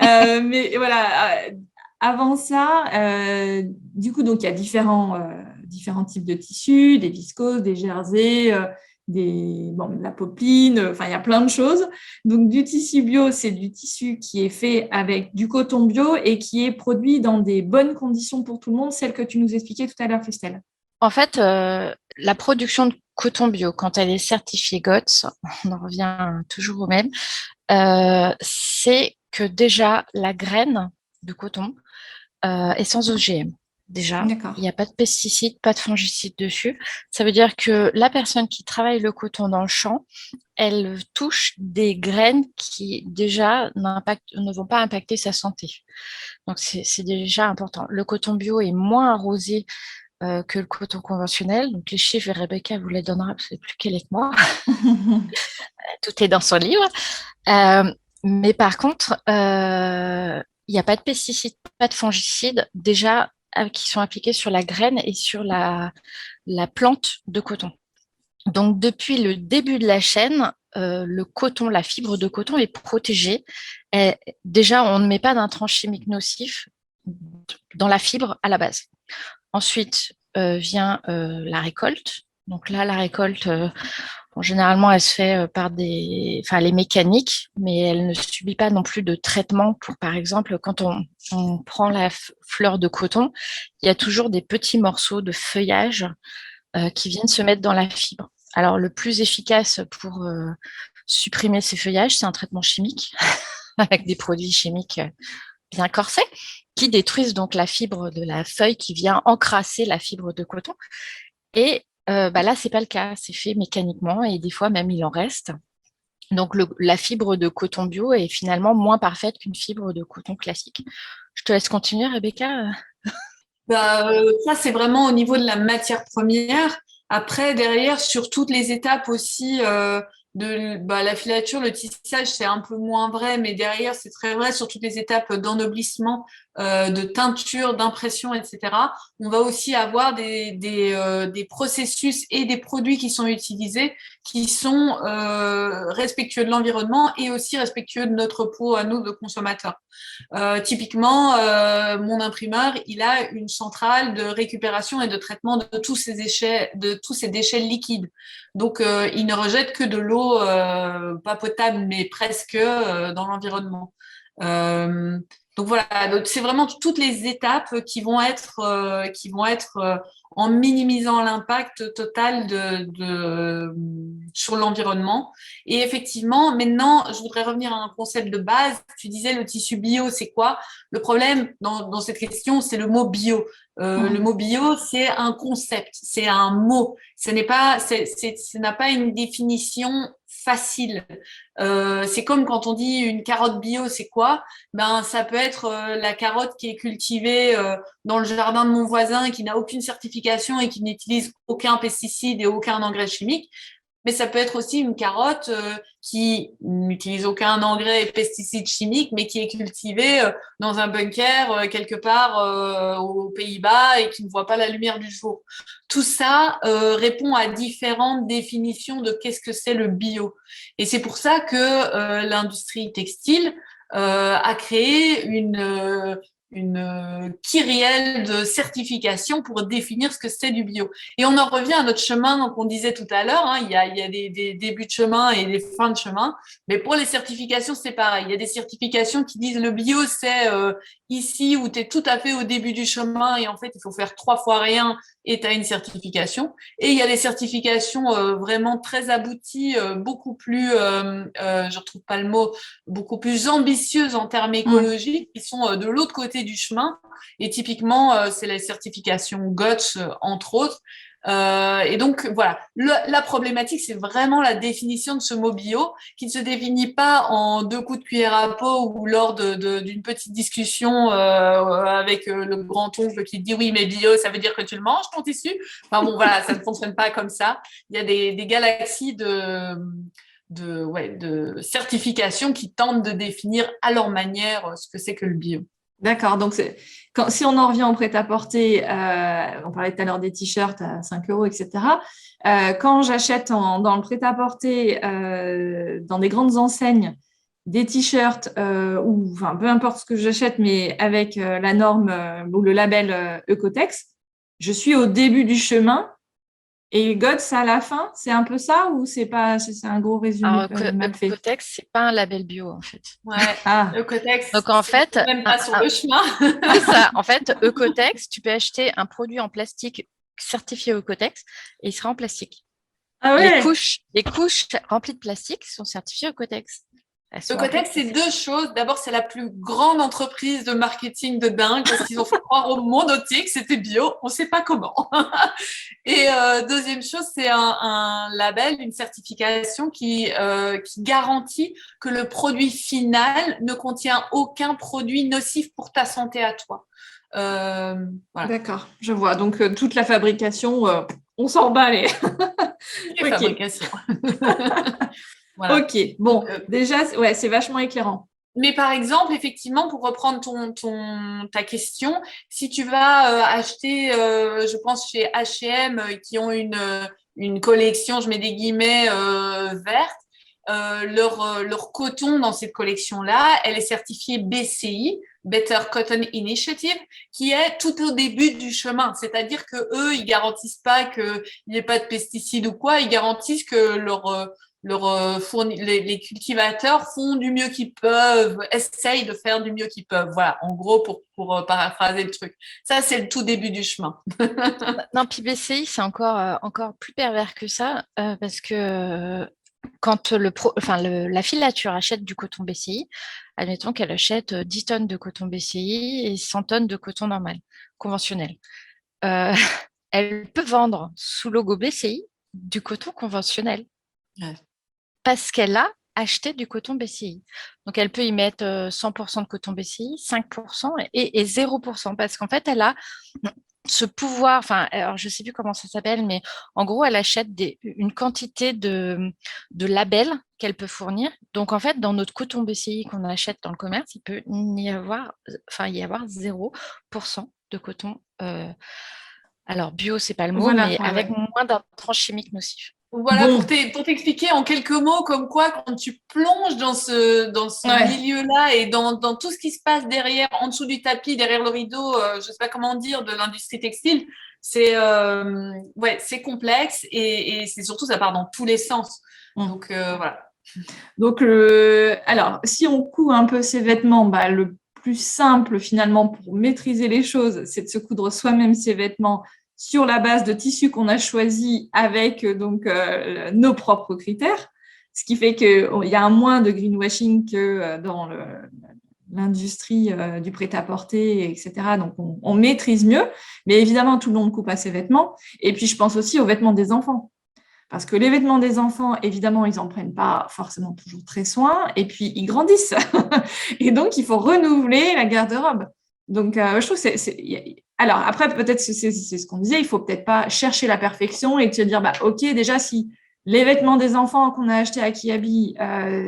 Mais voilà, avant ça, du coup, donc il y a différents types de tissus, des viscoses, des jerseys, de la popeline, enfin, il y a plein de choses. Donc, du tissu bio, c'est du tissu qui est fait avec du coton bio et qui est produit dans des bonnes conditions pour tout le monde, celle que tu nous expliquais tout à l'heure, Christelle. En fait, la production de coton bio, quand elle est certifiée GOTS, on en revient toujours au même, c'est que déjà la graine de coton est sans OGM. Déjà, il n'y a pas de pesticides, pas de fongicides dessus. Ça veut dire que la personne qui travaille le coton dans le champ, elle touche des graines qui déjà ne vont pas impacter sa santé. Donc, c'est déjà important. Le coton bio est moins arrosé que le coton conventionnel. Donc, les chiffres, Rebecca vous les donnera, parce que c'est plus qu'elle est que moi. Tout est dans son livre. Mais par contre, il n'y a pas de pesticides, pas de fongicides. Déjà, qui sont appliqués sur la graine et sur la plante de coton. Donc, depuis le début de la chaîne, le coton, la fibre de coton est protégée. Et déjà, on ne met pas d'intrants chimiques nocifs dans la fibre à la base. Ensuite vient la récolte. Donc là, la récolte, généralement, elle se fait elle est mécanique, mais elle ne subit pas non plus de traitement pour, par exemple, quand on prend la fleur de coton, il y a toujours des petits morceaux de feuillage qui viennent se mettre dans la fibre. Alors, le plus efficace pour supprimer ces feuillages, c'est un traitement chimique avec des produits chimiques bien corsés qui détruisent donc la fibre de la feuille qui vient encrasser la fibre de coton. Et là, c'est pas le cas, c'est fait mécaniquement et des fois même il en reste. Donc, la fibre de coton bio est finalement moins parfaite qu'une fibre de coton classique. Je te laisse continuer, Rebecca. Ça, c'est vraiment au niveau de la matière première. Après, derrière, sur toutes les étapes aussi la filature, le tissage, c'est un peu moins vrai, mais derrière, c'est très vrai sur toutes les étapes d'ennoblissement, de teinture, d'impression, etc. On va aussi avoir des processus et des produits qui sont utilisés qui sont respectueux de l'environnement et aussi respectueux de notre peau à nous, de consommateurs. Typiquement, mon imprimeur, il a une centrale de récupération et de traitement de tous ces déchets liquides. Donc, il ne rejette que de l'eau pas potable, mais presque dans l'environnement. Donc voilà, donc c'est vraiment toutes les étapes qui vont être en minimisant l'impact total sur l'environnement. Et effectivement, maintenant, je voudrais revenir à un concept de base. Tu disais le tissu bio, c'est quoi? Le problème dans cette question, c'est le mot bio. Le mot bio, c'est un concept, c'est un mot. Ça n'a pas une définition facile. C'est comme quand on dit une carotte bio, c'est quoi? Ben, ça peut être la carotte qui est cultivée dans le jardin de mon voisin, qui n'a aucune certification et qui n'utilise aucun pesticide et aucun engrais chimique. Mais ça peut être aussi une carotte qui n'utilise aucun engrais et pesticide chimique, mais qui est cultivée dans un bunker quelque part aux Pays-Bas et qui ne voit pas la lumière du jour. Tout ça répond à différentes définitions de qu'est-ce que c'est le bio. Et c'est pour ça que l'industrie textile a créé une kyrielle de certification pour définir ce que c'est du bio. Et on en revient à notre chemin qu'on disait tout à l'heure, il y a des débuts de chemin et des fins de chemin, mais pour les certifications, c'est pareil. Il y a des certifications qui disent le bio, c'est ici où tu es tout à fait au début du chemin et en fait, il faut faire 3 fois rien et tu as une certification. Et il y a des certifications vraiment très abouties, beaucoup plus, je retrouve pas le mot, beaucoup plus ambitieuses en termes écologiques, qui sont de l'autre côté du chemin. Et typiquement, c'est la certification GOTS, entre autres. Et donc, voilà, la problématique, c'est vraiment la définition de ce mot bio, qui ne se définit pas en 2 coups de cuillère à peau ou lors d'une petite discussion avec le grand-oncle qui dit « oui, mais bio, ça veut dire que tu le manges, ton tissu ?» Enfin bon, voilà, ça ne fonctionne pas comme ça. Il y a des galaxies de certifications qui tentent de définir à leur manière ce que c'est que le bio. D'accord, donc si on en revient au prêt-à-porter, on parlait tout à l'heure des t-shirts à 5 euros, etc. Quand j'achète dans le prêt-à-porter, dans des grandes enseignes, des t-shirts ou enfin peu importe ce que j'achète, mais avec la norme ou le label Oekotex, je suis au début du chemin. Et GOTS à la fin, c'est un peu ça ou c'est un gros résumé mal fait? Oekotex, c'est pas un label bio en fait. Ouais, Oekotex, donc en fait, même pas sur le chemin. C'est ça. En fait, Oekotex, tu peux acheter un produit en plastique certifié Oekotex et il sera en plastique. Ah ouais. Les couches remplies de plastique sont certifiées Oekotex. Oekotex, c'est 2 choses. D'abord, c'est la plus grande entreprise de marketing de dingue parce qu'ils ont fait croire au monde entier que c'était bio. On ne sait pas comment. Et deuxième chose, c'est un label, une certification qui garantit que le produit final ne contient aucun produit nocif pour ta santé à toi. Voilà. D'accord, je vois. Donc, toute la fabrication, on s'en bat les fabrication. Voilà. Ok, bon, déjà, ouais, c'est vachement éclairant. Mais par exemple, effectivement, pour reprendre ta question, si tu vas acheter, je pense chez H&M, qui ont une collection, je mets des guillemets, verte, leur coton dans cette collection-là, elle est certifiée BCI, Better Cotton Initiative, qui est tout au début du chemin. C'est-à-dire que eux, ils garantissent pas qu'il n'y ait pas de pesticides ou quoi, ils garantissent que les cultivateurs font du mieux qu'ils peuvent, essayent de faire du mieux qu'ils peuvent. Voilà, en gros, pour paraphraser le truc. Ça, c'est le tout début du chemin. Non, puis BCI, c'est encore plus pervers que ça, parce que quand la filature achète du coton BCI, admettons qu'elle achète 10 tonnes de coton BCI et 100 tonnes de coton normal, conventionnel. Euh, Elle peut vendre sous logo BCI du coton conventionnel Ouais. parce qu'elle a acheté du coton BCI. Donc, elle peut y mettre 100% de coton BCI, 5% et 0%, parce qu'en fait, elle a ce pouvoir, enfin, alors je ne sais plus comment ça s'appelle, mais en gros, elle achète une quantité de labels qu'elle peut fournir. Donc, en fait, dans notre coton BCI qu'on achète dans le commerce, il peut y avoir 0% de coton. Alors, bio, c'est pas le mot, Voilà, mais ouais, avec ouais. moins d'intrants chimiques nocifs. Voilà, Bon, pour t'expliquer en quelques mots, comme quoi, quand tu plonges dans ce ouais. milieu-là et dans tout ce qui se passe derrière, en dessous du tapis, derrière le rideau, je sais pas comment dire, de l'industrie textile, c'est complexe et c'est surtout, ça part dans tous les sens. Mm. Donc, voilà. Donc, alors, si on coud un peu ses vêtements, bah, le plus simple finalement pour maîtriser les choses, c'est de se coudre soi-même ses vêtements sur la base de tissus qu'on a choisis avec nos propres critères. Ce qui fait qu'il y a un moins de greenwashing que dans l'industrie du prêt-à-porter, etc. Donc, on maîtrise mieux. Mais évidemment, tout le monde ne coupe pas ses vêtements. Et puis, je pense aussi aux vêtements des enfants. Parce que les vêtements des enfants, évidemment, ils n'en prennent pas forcément toujours très soin, et puis ils grandissent. Et donc, il faut renouveler la garde-robe. Donc, je trouve que Alors, après, peut-être c'est ce qu'on disait, il faut peut-être pas chercher la perfection et te dire, bah, OK, déjà, si les vêtements des enfants qu'on a achetés à Kiabi,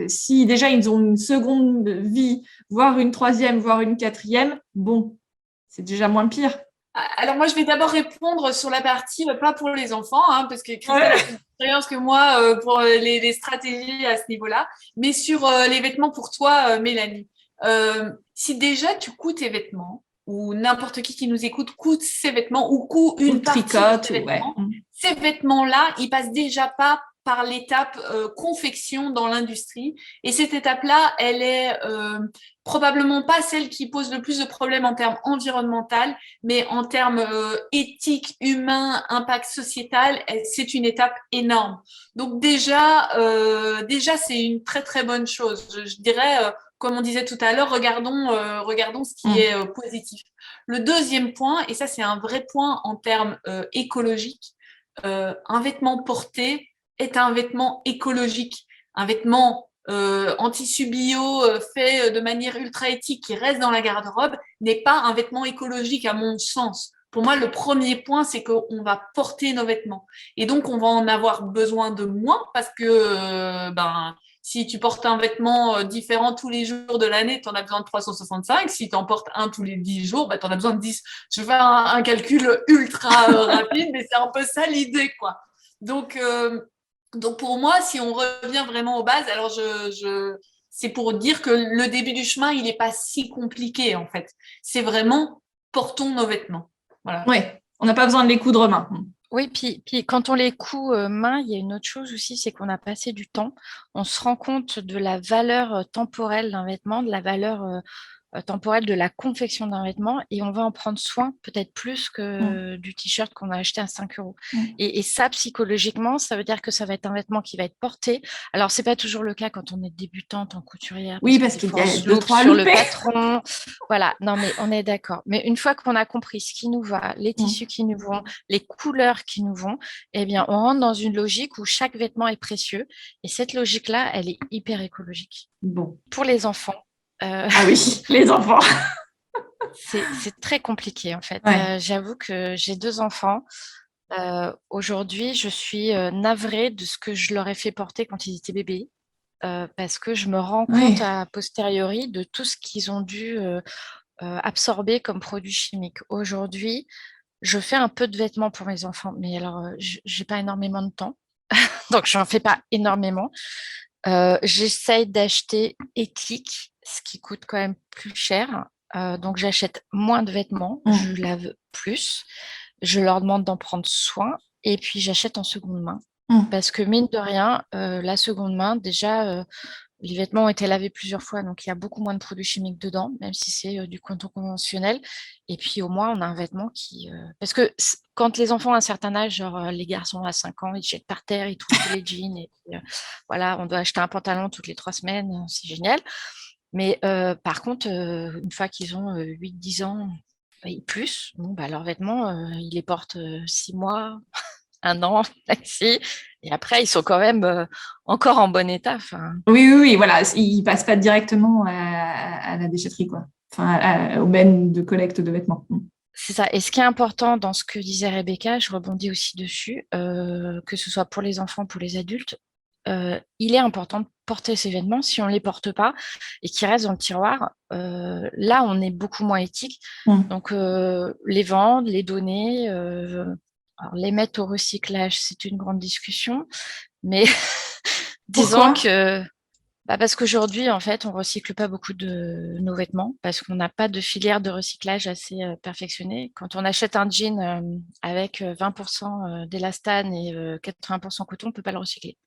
si déjà ils ont une seconde vie, voire une troisième, voire une quatrième, bon, c'est déjà moins pire. Alors moi, je vais d'abord répondre sur la partie, pas pour les enfants, hein, parce que Christelle Ouais. a plus d'expérience que moi pour les stratégies à ce niveau-là, mais sur les vêtements pour toi, Mélanie. Si déjà tu couds tes vêtements, ou n'importe qui nous écoute coud ses vêtements, ou coud Ou une le partie de tricote, ses ouais. vêtements, ces vêtements-là, ils passent déjà pas par l'étape confection dans l'industrie. Et cette étape-là, elle est probablement pas celle qui pose le plus de problèmes en termes environnementaux, mais en termes éthiques, humains, impact sociétal, c'est une étape énorme. Donc déjà c'est une très très bonne chose. Je dirais, comme on disait tout à l'heure, regardons ce qui est positif. Le deuxième point, et ça c'est un vrai point en termes écologiques, un vêtement porté est un vêtement écologique, un vêtement en tissu bio fait de manière ultra éthique qui reste dans la garde-robe n'est pas un vêtement écologique à mon sens. Pour moi, le premier point, c'est qu'on va porter nos vêtements. Et donc, on va en avoir besoin de moins parce que si tu portes un vêtement différent tous les jours de l'année, tu en as besoin de 365. Si tu en portes un tous les 10 jours, tu en as besoin de 10. Je fais un calcul ultra rapide, mais c'est un peu ça l'idée, quoi. Donc, donc pour moi, si on revient vraiment aux bases, alors c'est pour dire que le début du chemin, il n'est pas si compliqué en fait. C'est vraiment portons nos vêtements. Voilà. Ouais, on n'a pas besoin de les coudre main. Oui, puis quand on les coud main, il y a une autre chose aussi, c'est qu'on a passé du temps. On se rend compte de la valeur temporelle d'un vêtement, de la valeur temporelle de la confection d'un vêtement, et on va en prendre soin peut-être plus Mm. que du t-shirt qu'on a acheté à 5 euros. Mm. Et ça, psychologiquement, ça veut dire que ça va être un vêtement qui va être porté. Alors, c'est pas toujours le cas quand on est débutante en couturière, Oui, parce que parce des qu'il fois, y on a se deux, loupe trois sur le loupés. patron. Voilà, non, mais on est d'accord. Mais une fois qu'on a compris ce qui nous va, les Mm. tissus qui nous vont, les couleurs qui nous vont, eh bien, on rentre dans une logique où chaque vêtement est précieux. Et cette logique-là, elle est hyper écologique. Bon. Pour les enfants, Ah oui, les enfants. c'est très compliqué en fait. Ouais. J'avoue que j'ai 2 enfants. Aujourd'hui, je suis navrée de ce que je leur ai fait porter quand ils étaient bébés. parce que je me rends compte a posteriori de tout ce qu'ils ont dû absorber comme produits chimiques. Aujourd'hui, je fais un peu de vêtements pour mes enfants, mais alors, j'ai pas énormément de temps, donc j'en fais pas énormément. J'essaye d'acheter éthique, ce qui coûte quand même plus cher. Donc j'achète moins de vêtements, je lave plus, je leur demande d'en prendre soin et puis j'achète en seconde main. Parce que mine de rien, la seconde main, déjà, les vêtements ont été lavés plusieurs fois, donc il y a beaucoup moins de produits chimiques dedans, même si c'est du coton conventionnel. Et puis au moins, on a un vêtement qui... Parce que quand les enfants ont un certain âge, genre les garçons à 5 ans, ils jettent par terre, ils trouvent tous les jeans. Et puis, voilà, on doit acheter un pantalon toutes les 3 semaines, c'est génial. Mais par contre, une fois qu'ils ont 8-10 ans et plus, bon, bah, leurs vêtements, ils les portent 6 mois, 1 an, maxi. Et après, ils sont quand même encore en bon état. Enfin, Oui, voilà. Ils passent pas directement à la déchetterie, quoi. Enfin, au ben de collecte de vêtements. c'est ça. Et ce qui est important dans ce que disait Rebecca, je rebondis aussi dessus, que ce soit pour les enfants, pour les adultes, il est important de porter ces vêtements. Si on ne les porte pas et qu'ils restent dans le tiroir, là, on est beaucoup moins éthique. Donc, les vendre, les donner, alors, les mettre au recyclage, c'est une grande discussion. Mais disons Pourquoi? que parce qu'aujourd'hui, en fait, on recycle pas beaucoup de nos vêtements parce qu'on n'a pas de filière de recyclage assez perfectionnée. Quand on achète un jean avec 20% d'élastane et 80% coton, on peut pas le recycler.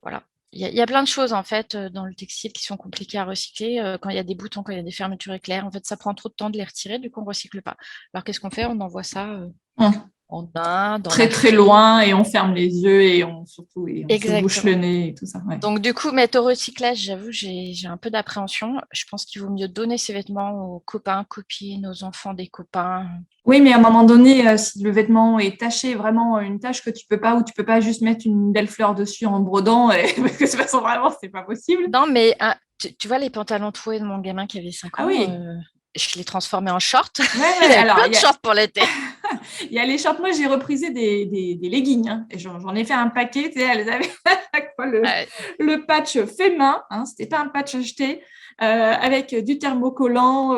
Voilà. Il y a plein de choses en fait dans le textile qui sont compliquées à recycler. Quand il y a des boutons, quand il y a des fermetures éclairs, en fait, ça prend trop de temps de les retirer, du coup, on recycle pas. Alors qu'est-ce qu'on fait? On envoie ça en Inde, en Très, très Afrique. loin et on ferme les yeux et on se bouche le Exactement. nez et tout ça. Ouais. Donc, du coup, mettre au recyclage, j'avoue, j'ai un peu d'appréhension. Je pense qu'il vaut mieux donner ses vêtements aux copains, copines, aux enfants des copains. Oui, mais à un moment donné, si le vêtement est taché, vraiment une tache que tu peux pas, ou tu peux pas juste mettre une belle fleur dessus en brodant, parce que de toute façon, vraiment, c'est pas possible. Non, mais tu vois les pantalons troués de mon gamin qui avait 5 Ah ans, oui, je l'ai transformé en short. ouais. J'avais Alors, plein de shorts pour l'été. il y a les shorts. Moi, j'ai reprisé des leggings. Hein, et j'en ai fait un paquet. Tu sais, elles avaient à chaque fois Ouais. le patch fait main. Hein, c'était pas un patch acheté. Avec du thermocollant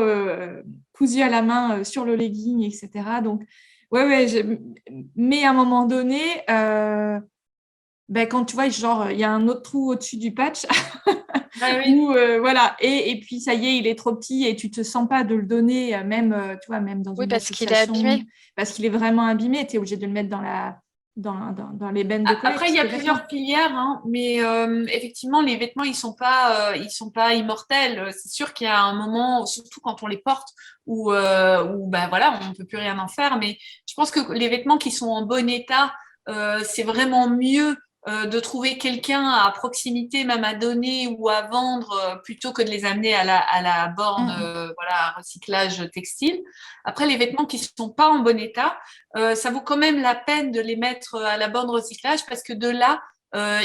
cousu à la main sur le legging, etc. Donc, ouais. Mais à un moment donné, quand tu vois, genre, il y a un autre trou au-dessus du patch, Ah oui. où, voilà, et puis ça y est, il est trop petit et tu te sens pas de le donner, même, tu vois, même dans Oui, une parce qu'il est association, abîmé. parce qu'il est vraiment abîmé, tu es obligé de le mettre dans les bennes de Après, il collecte y a de vêtements. plusieurs filières, hein, mais effectivement, les vêtements, ils sont pas immortels. C'est sûr qu'il y a un moment, surtout quand on les porte, où ben voilà, on peut plus rien en faire. Mais je pense que les vêtements qui sont en bon état, c'est vraiment mieux de trouver quelqu'un à proximité, même à donner ou à vendre, plutôt que de les amener à la borne, voilà, à recyclage textile. Après, les vêtements qui sont pas en bon état, ça vaut quand même la peine de les mettre à la borne recyclage parce que de là,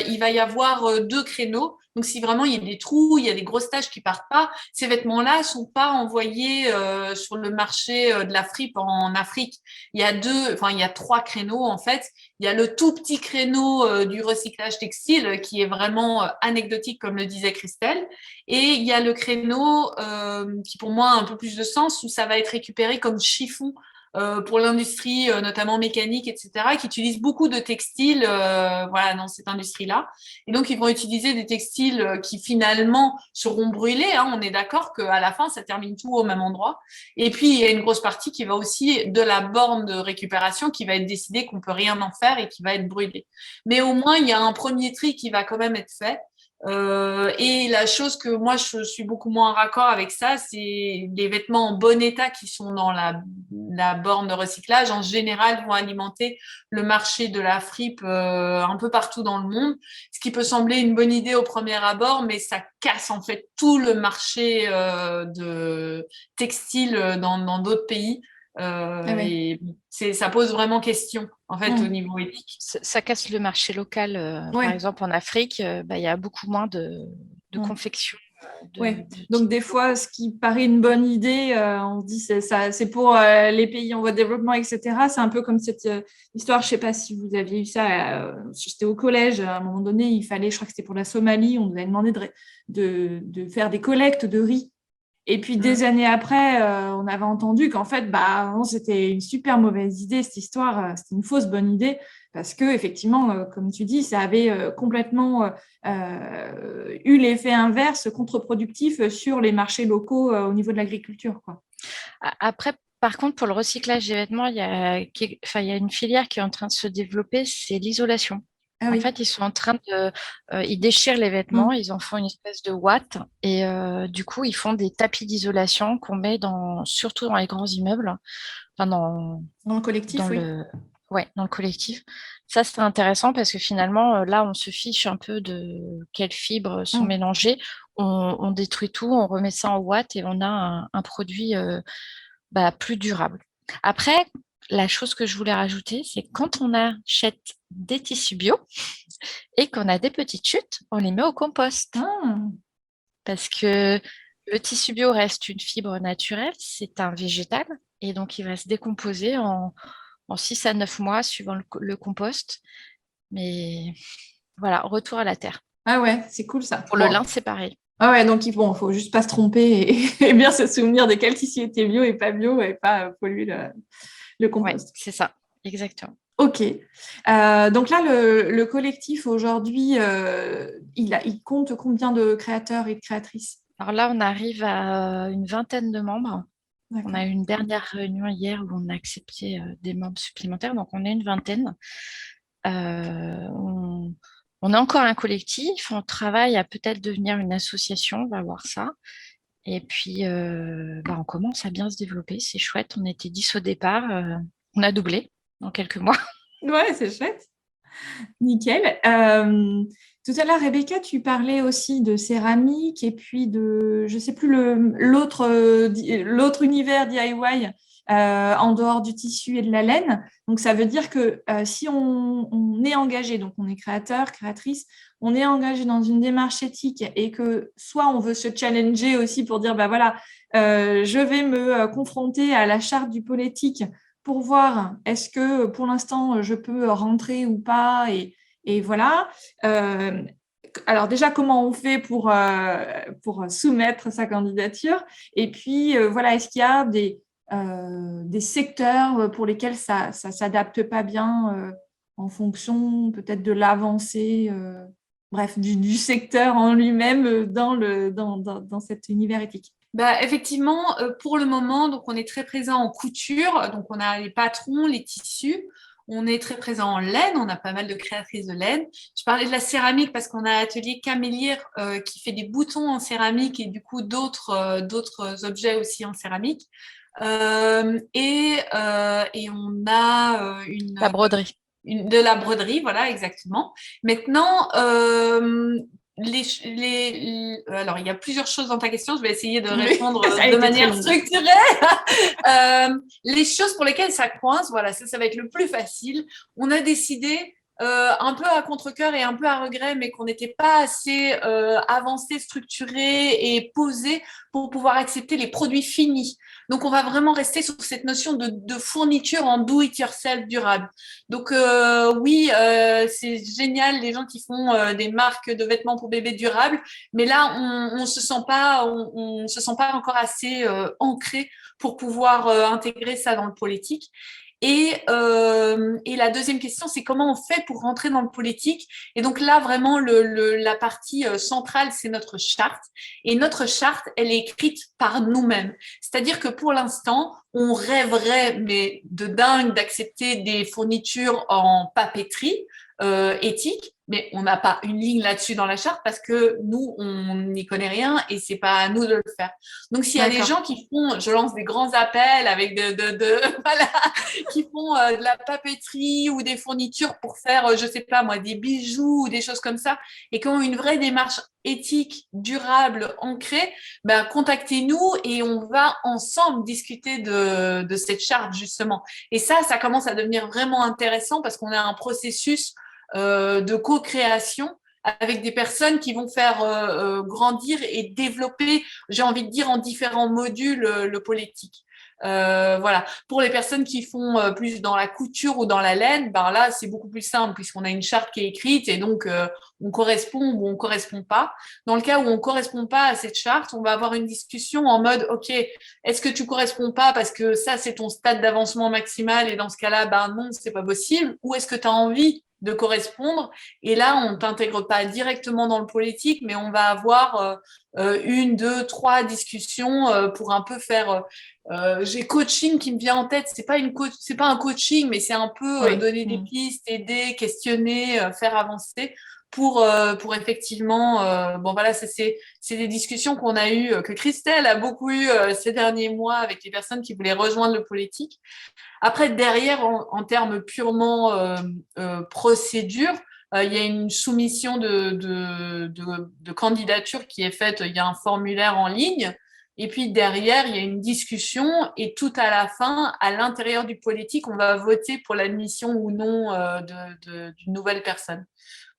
il va y avoir 2 créneaux. Donc, si vraiment il y a des trous, il y a des grosses taches qui partent pas, ces vêtements-là sont pas envoyés sur le marché de la fripe en Afrique. Il y a 3 créneaux en fait. Il y a le tout petit créneau du recyclage textile qui est vraiment anecdotique, comme le disait Christelle. Et il y a le créneau qui, pour moi, a un peu plus de sens, où ça va être récupéré comme chiffon pour l'industrie, notamment mécanique, etc., qui utilisent beaucoup de textiles voilà, dans cette industrie-là. Et donc, ils vont utiliser des textiles qui, finalement, seront brûlés. Hein. On est d'accord qu'à la fin, ça termine tout au même endroit. Et puis, il y a une grosse partie qui va aussi de la borne de récupération qui va être décidée qu'on peut rien en faire et qui va être brûlée. Mais au moins, il y a un premier tri qui va quand même être fait. Et la chose que moi je suis beaucoup moins en raccord avec ça, c'est les vêtements en bon état qui sont dans la borne de recyclage en général vont alimenter le marché de la fripe un peu partout dans le monde, ce qui peut sembler une bonne idée au premier abord, mais ça casse en fait tout le marché de textile dans d'autres pays. Ah ouais. Et ça pose vraiment question en fait au niveau éthique. Ça casse le marché local. Par Ouais. exemple, en Afrique, il y a beaucoup moins de Mm. confection Ouais. Donc des fois, ce qui paraît une bonne idée, on se dit c'est pour les pays en voie de développement, etc. C'est un peu comme cette histoire, je ne sais pas si vous aviez eu ça, j'étais au collège, à un moment donné, il fallait, je crois que c'était pour la Somalie, on nous avait demandé de faire des collectes de riz. Et puis des années après, on avait entendu qu'en fait, non, c'était une super mauvaise idée, cette histoire, c'était une fausse bonne idée, parce que effectivement, comme tu dis, ça avait complètement eu l'effet inverse, contre-productif sur les marchés locaux au niveau de l'agriculture, quoi. Après, par contre, pour le recyclage des vêtements, il y a une filière qui est en train de se développer, c'est l'isolation. Ah En oui. fait, ils sont en train ils déchirent les vêtements, ils en font une espèce de ouate et du coup, ils font des tapis d'isolation qu'on met surtout dans les grands immeubles, enfin Dans le collectif, dans oui. dans le collectif. Ça, c'est intéressant parce que finalement, là, on se fiche un peu de quelles fibres sont mélangées. On détruit tout, on remet ça en ouate et on a un produit plus durable. Après, la chose que je voulais rajouter, c'est quand on achète des tissus bio et qu'on a des petites chutes, on les met au compost. Parce que le tissu bio reste une fibre naturelle, c'est un végétal, et donc il va se décomposer en 6 à 9 mois suivant le compost. Mais voilà, retour à la terre. Ah ouais, c'est cool ça. Pour le lin, c'est pareil. Ah ouais, donc faut juste pas se tromper et bien se souvenir de quel tissu était bio et pas polluer le Ouais, compost. c'est ça, exactement. Ok. Donc là, le collectif aujourd'hui, il compte combien de créateurs et de créatrices? Alors là, on arrive à une vingtaine de membres. D'accord. On a eu une dernière réunion hier où on a accepté des membres supplémentaires, donc on est une vingtaine. On est encore un collectif, on travaille à peut-être devenir une association, on va voir ça. Et puis, on commence à bien se développer, c'est chouette. On était 10 au départ, on a doublé en quelques mois. Ouais, c'est chouette. Nickel. Tout à l'heure, Rebecca, tu parlais aussi de céramique et puis de, je ne sais plus, l'autre univers DIY en dehors du tissu et de la laine. Donc, ça veut dire que si on est engagé, donc on est créateur, créatrice, on est engagé dans une démarche éthique et que soit on veut se challenger aussi pour dire, voilà, je vais me confronter à la charte du politique pour voir est-ce que pour l'instant je peux rentrer ou pas et voilà. Alors déjà, comment on fait pour soumettre sa candidature? Et puis, voilà, est-ce qu'il y a des secteurs pour lesquels ça ne s'adapte pas bien en fonction peut-être de l'avancée, bref, du secteur en lui-même dans cet univers éthique? Effectivement, pour le moment, donc on est très présent en couture, donc on a les patrons, les tissus. On est très présent en laine, on a pas mal de créatrices de laine. Je parlais de la céramque parce qu'on a l'atelier Camélire qui fait des boutons en céramique et du coup d'autres objets aussi en céramique. Et on a La broderie. de la broderie, voilà, exactement. Maintenant, alors, il y a plusieurs choses dans ta question. Je vais essayer de répondre de manière structurée. Les choses pour lesquelles ça coince, voilà, ça va être le plus facile. On a décidé un peu à contre-cœur et un peu à regret, mais qu'on n'était pas assez avancé, structuré et posé pour pouvoir accepter les produits finis. Donc, on va vraiment rester sur cette notion de fourniture en do-it-yourself durable. Donc, oui, c'est génial les gens qui font des marques de vêtements pour bébés durables, mais là, on se sent pas encore assez ancré pour pouvoir intégrer ça dans le politique. Et la deuxième question, c'est comment on fait pour rentrer dans le politique. Et donc là, vraiment, la partie centrale, c'est notre charte. Et notre charte, elle est écrite par nous-mêmes. C'est-à-dire que pour l'instant, on rêverait, mais de dingue, d'accepter des fournitures en papeterie éthique, mais on n'a pas une ligne là-dessus dans la charte parce que nous, on n'y connaît rien et c'est pas à nous de le faire. Donc, s'il y a des gens qui font, je lance des grands appels avec voilà, qui font de la papeterie ou des fournitures pour faire, je sais pas moi, des bijoux ou des choses comme ça et qui ont une vraie démarche éthique, durable, ancrée, contactez-nous et on va ensemble discuter de cette charte justement. Et ça commence à devenir vraiment intéressant parce qu'on a un processus de co-création avec des personnes qui vont faire grandir et développer, j'ai envie de dire, en différents modules le politique. Voilà. Pour les personnes qui font plus dans la couture ou dans la laine, ben là, c'est beaucoup plus simple puisqu'on a une charte qui est écrite et donc on correspond ou on correspond pas. Dans le cas où on correspond pas à cette charte, on va avoir une discussion en mode, OK, est-ce que tu corresponds pas parce que ça, c'est ton stade d'avancement maximal et dans ce cas-là, ben non, c'est pas possible. Ou est-ce que tu as envie de correspondre? Et là, on t'intègre pas directement dans le politique, mais on va avoir une, deux, trois discussions pour un peu faire j'ai coaching qui me vient en tête. C'est pas un coaching, mais c'est un peu Oui. donner des pistes, aider, questionner, faire avancer pour effectivement. Bon voilà, c'est des discussions qu'on a eues, que Christelle a beaucoup eu ces derniers mois avec les personnes qui voulaient rejoindre le politique. Après derrière, en termes purement procédure. Il y a une soumission de candidature qui est faite, il y a un formulaire en ligne. Et puis derrière, il y a une discussion et tout à la fin, à l'intérieur du politique, on va voter pour l'admission ou non d'une nouvelle personne.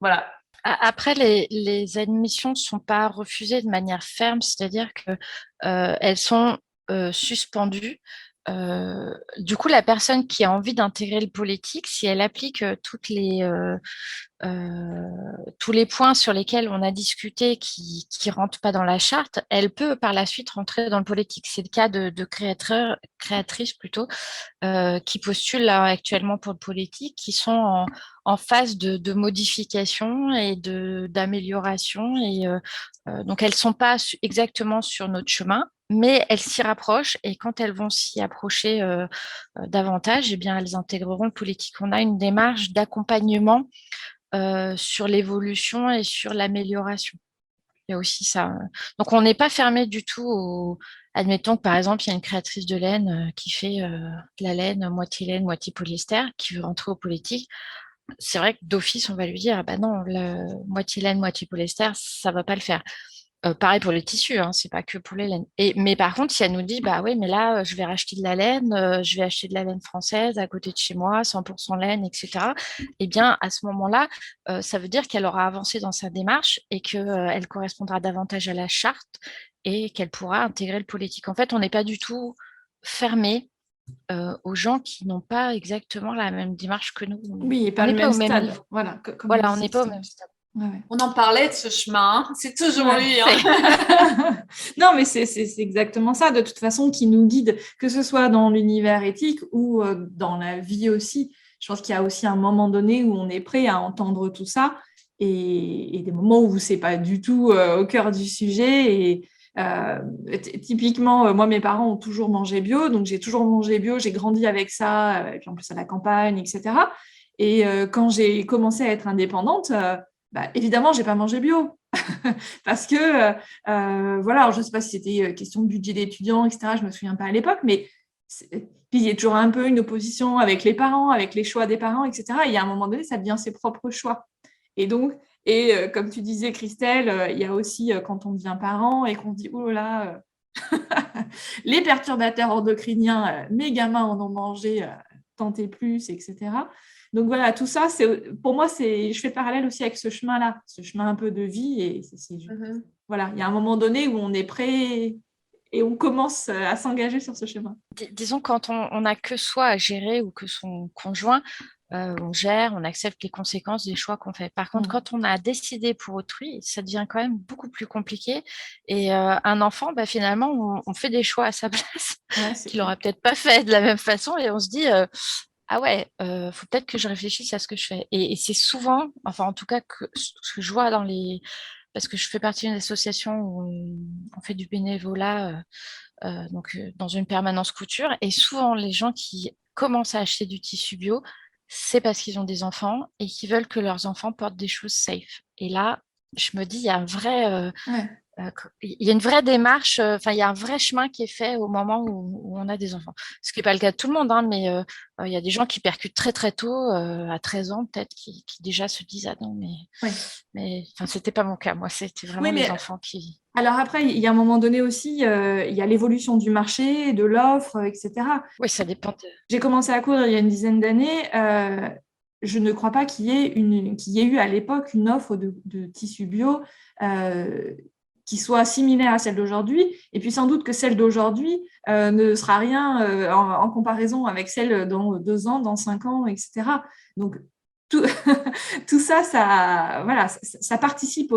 Voilà. Après, les admissions ne sont pas refusées de manière ferme, c'est-à-dire que elles sont suspendues. Du coup, la personne qui a envie d'intégrer le politique, si elle applique tous les points sur lesquels on a discuté qui ne rentrent pas dans la charte, elle peut par la suite rentrer dans le politique. C'est le cas de créatrices plutôt, qui postulent là, actuellement pour le politique, qui sont en phase de modification et d'amélioration. Et donc, elles ne sont pas exactement sur notre chemin, mais elles s'y rapprochent. Et quand elles vont s'y approcher davantage, eh bien, elles intégreront le politique. On a une démarche d'accompagnement sur l'évolution et sur l'amélioration. Il y a aussi ça. Donc, on n'est pas fermé du tout Admettons que, par exemple, il y a une créatrice de laine qui fait de la laine, moitié polyester, qui veut rentrer au politique. C'est vrai que d'office, on va lui dire, ah bah non, moitié laine, moitié polyester, ça va pas le faire. Pareil pour les tissus, hein, c'est pas que pour les laines. Mais par contre, si elle nous dit, bah oui, mais là, je vais racheter de la laine, je vais acheter de la laine française à côté de chez moi, 100% laine, etc. Eh bien, à ce moment-là, ça veut dire qu'elle aura avancé dans sa démarche et qu'elle correspondra davantage à la charte et qu'elle pourra intégrer le politique. En fait, on n'est pas du tout fermé aux gens qui n'ont pas exactement la même démarche que nous. Oui, et pas On le n'est même pas au même stade. niveau. Voilà, Voilà, on n'est pas au même stade. Ouais. On en parlait de ce chemin, hein. C'est toujours Ouais, lui. Hein. Non, mais c'est exactement ça, de toute façon, qui nous guide, que ce soit dans l'univers éthique ou dans la vie aussi. Je pense qu'il y a aussi un moment donné où on est prêt à entendre tout ça et des moments où c'est pas du tout au cœur du sujet. Et typiquement, moi, mes parents ont toujours mangé bio, donc j'ai toujours mangé bio, j'ai grandi avec ça, et puis en plus à la campagne, etc. Et quand j'ai commencé à être indépendante, bah, évidemment, j'ai pas mangé bio parce que voilà, alors je sais pas si c'était question de budget d'étudiant, etc. Je me souviens pas à l'époque, mais puis il y a toujours un peu une opposition avec les parents, avec les choix des parents, etc. Et à un moment donné, ça devient ses propres choix. Et donc, comme tu disais, Christelle, il y a aussi quand on devient parent et qu'on se dit oh là là, les perturbateurs endocriniens, mes gamins en ont mangé tant et plus, etc. Donc voilà, tout ça, pour moi, je fais parallèle aussi avec ce chemin-là, ce chemin un peu de vie. Et voilà, il y a un moment donné où on est prêt et on commence à s'engager sur ce chemin. Disons, quand on n'a que soi à gérer ou que son conjoint, on gère, on accepte les conséquences des choix qu'on fait. Par contre, quand on a décidé pour autrui, ça devient quand même beaucoup plus compliqué. Et un enfant, bah, finalement, on fait des choix à sa place qu'il n'aura peut-être pas fait de la même façon. Et on se dit, ah ouais, faut peut-être que je réfléchisse à ce que je fais. Et c'est souvent, enfin en tout cas, ce que je vois parce que je fais partie d'une association où on fait du bénévolat dans une permanence couture. Et souvent, les gens qui commencent à acheter du tissu bio, c'est parce qu'ils ont des enfants et qu'ils veulent que leurs enfants portent des choses safe. Et là, je me dis, il y a il y a une vraie démarche, il y a un vrai chemin qui est fait au moment où on a des enfants. Ce qui n'est pas le cas de tout le monde, hein, mais il y a des gens qui percutent très très tôt, à 13 ans peut-être, qui déjà se disent ah non, mais c'était pas mon cas. Moi, c'était vraiment les enfants qui. Alors après, il y a un moment donné aussi, il y a l'évolution du marché, de l'offre, etc. Oui, ça dépend. J'ai commencé à coudre il y a une dizaine d'années. je ne crois pas qu'il y ait eu à l'époque une offre de tissu bio qui soit similaire à celle d'aujourd'hui. Et puis sans doute que celle d'aujourd'hui ne sera rien en comparaison avec celle dans 2 ans, dans 5 ans, etc. Donc, tout, tout ça, ça participe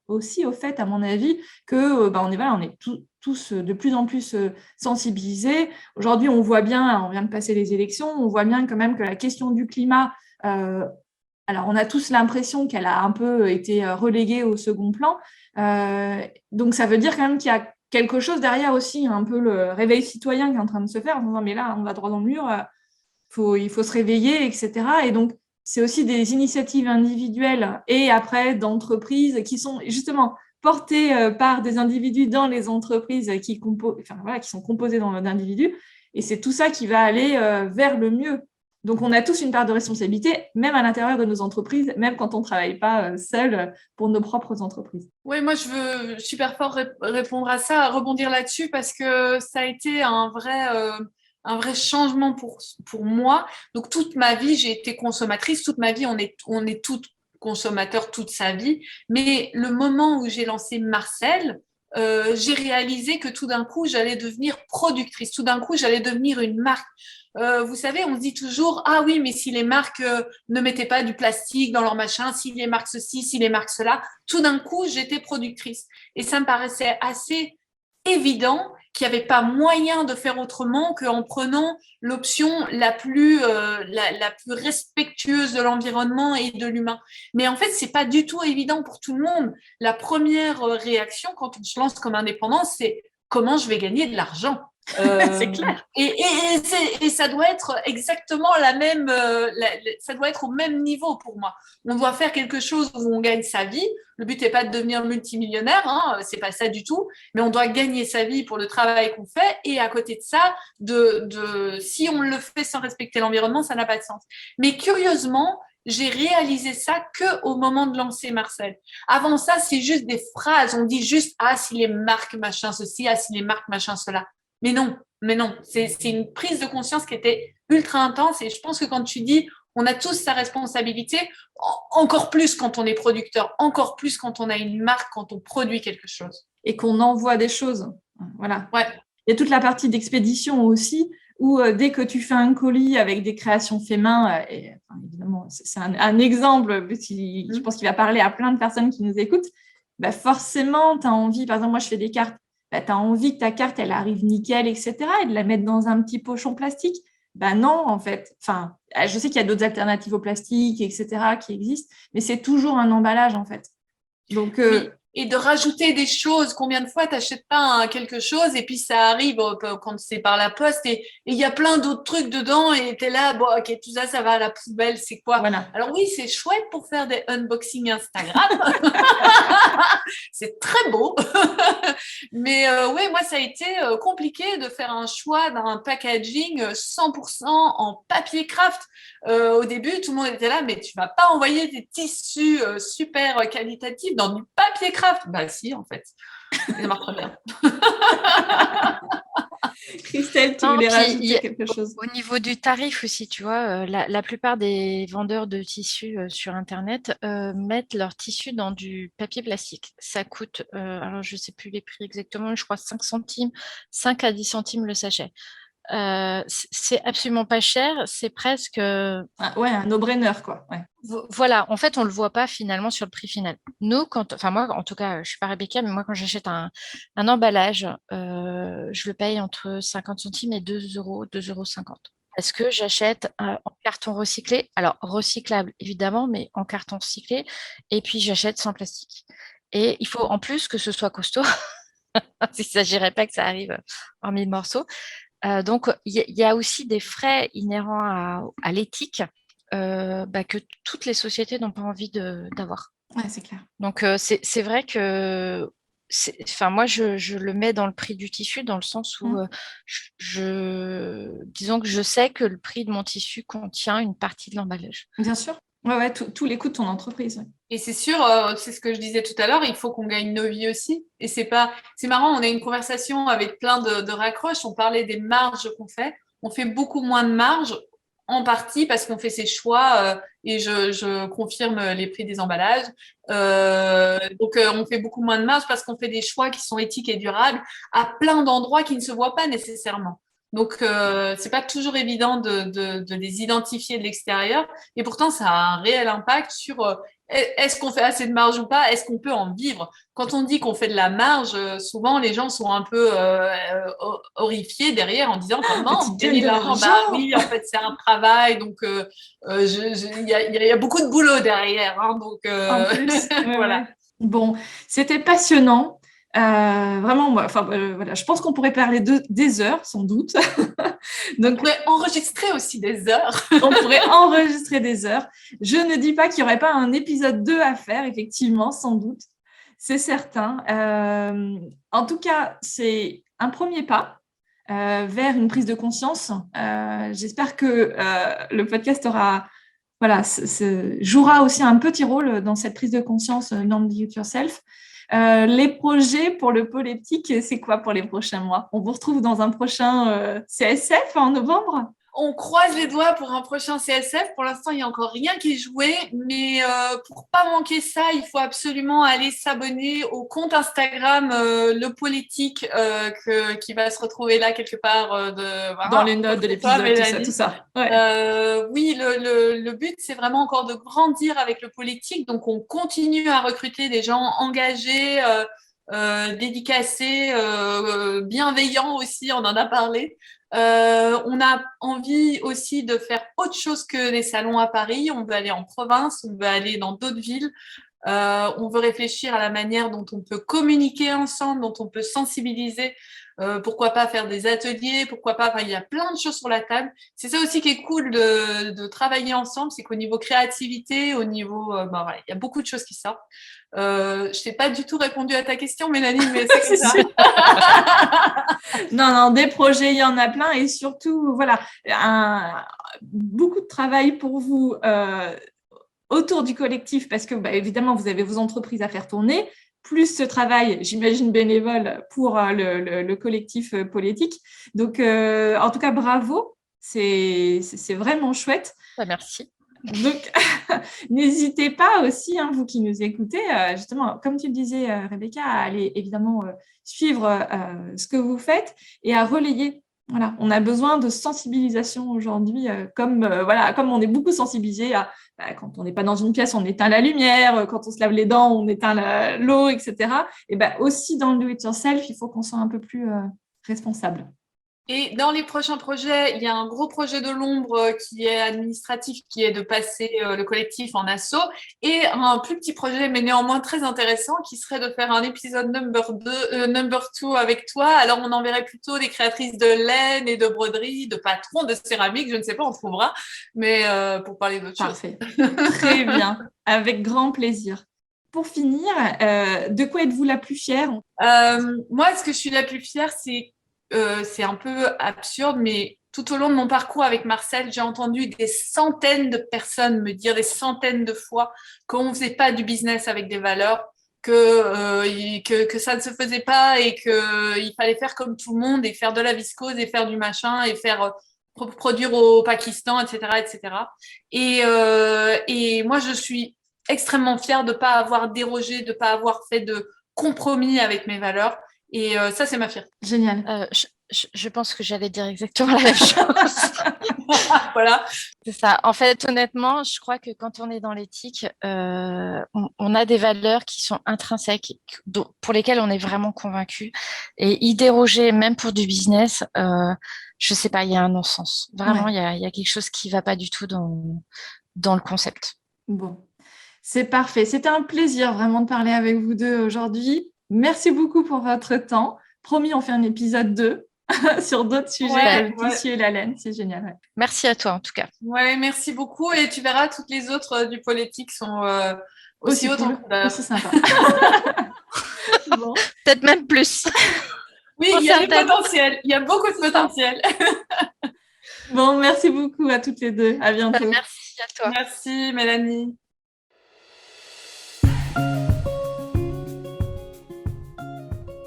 aussi au fait, à mon avis, que on est tous de plus en plus sensibilisés. Aujourd'hui, on voit bien, on vient de passer les élections, on voit bien quand même que la question du climat, alors on a tous l'impression qu'elle a un peu été reléguée au second plan. Donc ça veut dire quand même qu'il y a quelque chose derrière aussi, un peu le réveil citoyen qui est en train de se faire, en disant mais là, on va droit dans le mur, il faut se réveiller, etc. Et donc, c'est aussi des initiatives individuelles et après d'entreprises qui sont justement portées par des individus dans les entreprises qui sont composées d'individus. Et c'est tout ça qui va aller vers le mieux. Donc, on a tous une part de responsabilité, même à l'intérieur de nos entreprises, même quand on ne travaille pas seul pour nos propres entreprises. Oui, moi, je veux super fort répondre à ça, rebondir là-dessus, parce que ça a été un vrai changement pour moi. Donc, toute ma vie, j'ai été consommatrice. Toute ma vie, on est toutes consommateurs toute sa vie. Mais le moment où j'ai lancé Marcel, j'ai réalisé que tout d'un coup, j'allais devenir productrice. Tout d'un coup, j'allais devenir une marque. Vous savez, on se dit toujours, ah oui, mais si les marques ne mettaient pas du plastique dans leur machin, si les marques ceci, si les marques cela, tout d'un coup, j'étais productrice. Et ça me paraissait assez évident qu'il n'y avait pas moyen de faire autrement qu'en prenant l'option la plus respectueuse de l'environnement et de l'humain. Mais en fait, c'est pas du tout évident pour tout le monde. La première réaction quand on se lance comme indépendant, c'est comment je vais gagner de l'argent. C'est clair. Et ça doit être exactement ça doit être au même niveau pour moi. On doit faire quelque chose où on gagne sa vie. Le but n'est pas de devenir multimillionnaire, hein, c'est pas ça du tout, mais on doit gagner sa vie pour le travail qu'on fait. Et à côté de ça, si on le fait sans respecter l'environnement, ça n'a pas de sens. Mais curieusement, j'ai réalisé ça que au moment de lancer Marcel. Avant ça, c'est juste des phrases. On dit juste, ah, si les marques machin ceci, ah, si les marques machin cela. Mais non, c'est une prise de conscience qui était ultra intense. Et je pense que quand tu dis, on a tous sa responsabilité, encore plus quand on est producteur, encore plus quand on a une marque, quand on produit quelque chose. Et qu'on envoie des choses. Voilà. Ouais. Il y a toute la partie d'expédition aussi, où dès que tu fais un colis avec des créations fait main, évidemment, c'est un exemple, je pense qu'il va parler à plein de personnes qui nous écoutent, bah forcément, tu as envie, par exemple, moi je fais des cartes, bah, tu as envie que ta carte, elle arrive nickel, etc., et de la mettre dans un petit pochon plastique. Ben non, en fait. Enfin, je sais qu'il y a d'autres alternatives au plastique, etc., qui existent, mais c'est toujours un emballage, en fait. Donc, oui. Et de rajouter des choses. Combien de fois tu n'achètes pas quelque chose et puis ça arrive quand c'est par la poste et il y a plein d'autres trucs dedans et tu es là, bon, ok, tout ça, ça va à la poubelle, c'est quoi? Voilà. Alors oui, c'est chouette pour faire des unboxings Instagram. C'est très beau. Mais oui, moi, ça a été compliqué de faire un choix d'un packaging 100% en papier craft. Au début, tout le monde était là, mais tu vas pas envoyer des tissus super qualitatifs dans du papier craft. Bah si, en fait. Ça marche très bien. Christelle, tu voulais rajouter quelque chose? Au niveau du tarif aussi, tu vois, la plupart des vendeurs de tissus sur Internet mettent leurs tissus dans du papier plastique. Ça coûte, alors je ne sais plus les prix exactement, je crois 5 centimes, 5 à 10 centimes le sachet. C'est absolument pas cher, c'est presque... ouais, un no-brainer, quoi. Ouais. Voilà, en fait, on le voit pas finalement sur le prix final. Nous, enfin moi, en tout cas, je suis pas Rebecca, mais moi, quand j'achète un emballage, je le paye entre 50 centimes et 2 euros, 2,50 €. Parce que j'achète en carton recyclé, alors recyclable évidemment, mais en carton recyclé, et puis j'achète sans plastique. Et il faut en plus que ce soit costaud, il ne s'agirait pas que ça arrive en 1000 morceaux. Donc, il y a aussi des frais inhérents à l'éthique que toutes les sociétés n'ont pas envie d'avoir. Ouais, c'est clair. Donc, c'est vrai que moi, je le mets dans le prix du tissu, dans le sens où disons que je sais que le prix de mon tissu contient une partie de l'emballage. Bien sûr. Ouais, tous les coûts de ton entreprise. Ouais. Et c'est sûr, c'est ce que je disais tout à l'heure, il faut qu'on gagne nos vies aussi. Et c'est marrant, on a une conversation avec plein de raccroches, on parlait des marges qu'on fait. On fait beaucoup moins de marges en partie parce qu'on fait ses choix et je confirme les prix des emballages. Donc, on fait beaucoup moins de marge parce qu'on fait des choix qui sont éthiques et durables à plein d'endroits qui ne se voient pas nécessairement. Donc, c'est pas toujours évident de les identifier de l'extérieur. Et pourtant, ça a un réel impact sur est-ce qu'on fait assez de marge ou pas? Est-ce qu'on peut en vivre? Quand on dit qu'on fait de la marge, souvent les gens sont un peu horrifiés derrière en disant comment Tu vous gagnes gagnez de de l'argent? Bah l'argent. oui, en fait, c'est un travail, donc il y a beaucoup de boulot derrière. Hein, donc En plus, voilà. Bon, c'était passionnant. Vraiment, voilà, je pense qu'on pourrait parler des heures, sans doute. On Donc, pourrait enregistrer aussi des heures. on pourrait enregistrer des heures. Je ne dis pas qu'il n'y aurait pas un épisode 2 à faire, effectivement, sans doute. C'est certain. En tout cas, c'est un premier pas vers une prise de conscience. J'espère que le podcast jouera aussi un petit rôle dans cette prise de conscience Don't Do It Yourself. Les projets pour le pôle éthique, c'est quoi pour les prochains mois? On vous retrouve dans un prochain CSF en novembre? On croise les doigts pour un prochain CSF. Pour l'instant, il n'y a encore rien qui est joué, mais pour pas manquer ça, il faut absolument aller s'abonner au compte Instagram Le Politique qui va se retrouver là quelque part Dans les notes de l'épisode, tout ça. Ouais. Oui, le but, c'est vraiment encore de grandir avec le politique. Donc, on continue à recruter des gens engagés, dédicacés, bienveillants aussi, on en a parlé. On a envie aussi de faire autre chose que les salons à Paris. On veut aller en province, on veut aller dans d'autres villes. On veut réfléchir à la manière dont on peut communiquer ensemble, dont on peut sensibiliser. Pourquoi pas faire des ateliers, pourquoi pas, enfin, il y a plein de choses sur la table. C'est ça aussi qui est cool de travailler ensemble, c'est qu'au niveau créativité, au niveau, voilà, il y a beaucoup de choses qui sortent. Je t'ai pas du tout répondu à ta question, Mélanie, mais c'est ça. Non, des projets, il y en a plein et surtout, voilà, beaucoup de travail pour vous autour du collectif parce que, évidemment, vous avez vos entreprises à faire tourner, plus ce travail, j'imagine, bénévole pour le collectif politique. Donc, en tout cas, bravo, c'est vraiment chouette. Merci. Donc, n'hésitez pas aussi, hein, vous qui nous écoutez, justement, comme tu le disais, Rebecca, à aller évidemment suivre ce que vous faites et à relayer. Voilà, on a besoin de sensibilisation aujourd'hui, comme on est beaucoup sensibilisé à quand on n'est pas dans une pièce, on éteint la lumière, quand on se lave les dents, on éteint l'eau, etc. Et aussi dans le do-it-yourself, il faut qu'on soit un peu plus responsable. Et dans les prochains projets, il y a un gros projet de l'ombre qui est administratif, qui est de passer le collectif en asso, et un plus petit projet, mais néanmoins très intéressant, qui serait de faire un épisode number 2 avec toi. Alors, on enverrait plutôt des créatrices de laine et de broderie, de patrons de céramique, je ne sais pas, on trouvera, mais pour parler d'autre chose. Parfait. Très bien. Avec grand plaisir. Pour finir, de quoi êtes-vous la plus fière? Moi, ce que je suis la plus fière, c'est un peu absurde, mais tout au long de mon parcours avec Marcel, j'ai entendu des centaines de personnes me dire des centaines de fois qu'on ne faisait pas du business avec des valeurs, que ça ne se faisait pas et qu'il fallait faire comme tout le monde et faire de la viscose et faire du machin et faire produire au Pakistan, etc., etc. Et moi, je suis extrêmement fière de ne pas avoir dérogé, de ne pas avoir fait de compromis avec mes valeurs. Et ça, c'est ma fierté. Génial. Je pense que j'allais dire exactement la même chose. Voilà. C'est ça. En fait, honnêtement, je crois que quand on est dans l'éthique, on a des valeurs qui sont intrinsèques, pour lesquelles on est vraiment convaincu. Et y déroger, même pour du business, je sais pas, il y a un non-sens. Vraiment, il y a quelque chose qui va pas du tout dans le concept. Bon, c'est parfait. C'était un plaisir vraiment de parler avec vous deux aujourd'hui. Merci beaucoup pour votre temps. Promis, on fait un épisode 2 sur d'autres sujets, le tissu et la laine. C'est génial. Ouais. Merci à toi, en tout cas. Ouais, merci beaucoup. Et tu verras, toutes les autres du politique sont aussi hautes en couleur. Aussi sympa. Bon. Peut-être même plus. Oui, il y a du potentiel. Il y a beaucoup de potentiel. Bon, merci beaucoup à toutes les deux. À bientôt. Merci à toi. Merci, Mélanie.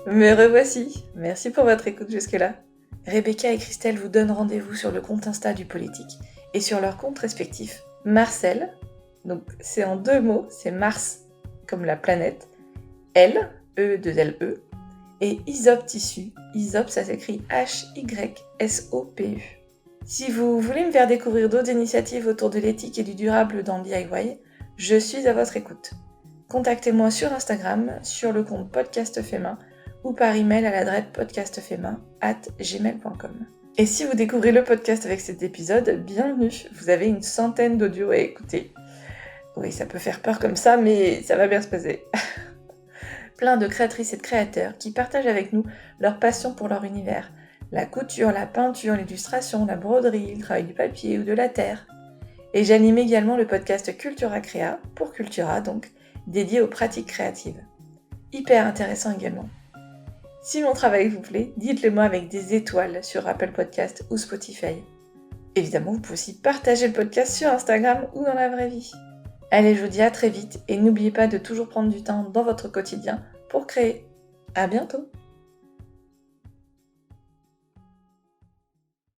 Me revoici. Merci pour votre écoute jusque-là. Rebecca et Christelle vous donnent rendez-vous sur le compte Insta du Politique et sur leurs comptes respectifs Marcel, donc c'est en 2 mots, c'est Mars comme la planète, L, E2LE, et Hysope Tissu, Hysope ça s'écrit Hysopu. Si vous voulez me faire découvrir d'autres initiatives autour de l'éthique et du durable dans le DIY, je suis à votre écoute. Contactez-moi sur Instagram, sur le compte Podcast Fait Main, ou par email à l'adresse podcastfaitmain@gmail.com. Et si vous découvrez le podcast avec cet épisode, bienvenue, vous avez une centaine d'audios à écouter. Oui, ça peut faire peur comme ça, mais ça va bien se passer. Plein de créatrices et de créateurs qui partagent avec nous leur passion pour leur univers. La couture, la peinture, l'illustration, la broderie, le travail du papier ou de la terre. Et j'anime également le podcast Cultura Créa, pour Cultura donc, dédié aux pratiques créatives. Hyper intéressant également. Si mon travail vous plaît, dites-le moi avec des étoiles sur Apple Podcast ou Spotify. Évidemment, vous pouvez aussi partager le podcast sur Instagram ou dans la vraie vie. Allez, je vous dis à très vite et n'oubliez pas de toujours prendre du temps dans votre quotidien pour créer. À bientôt!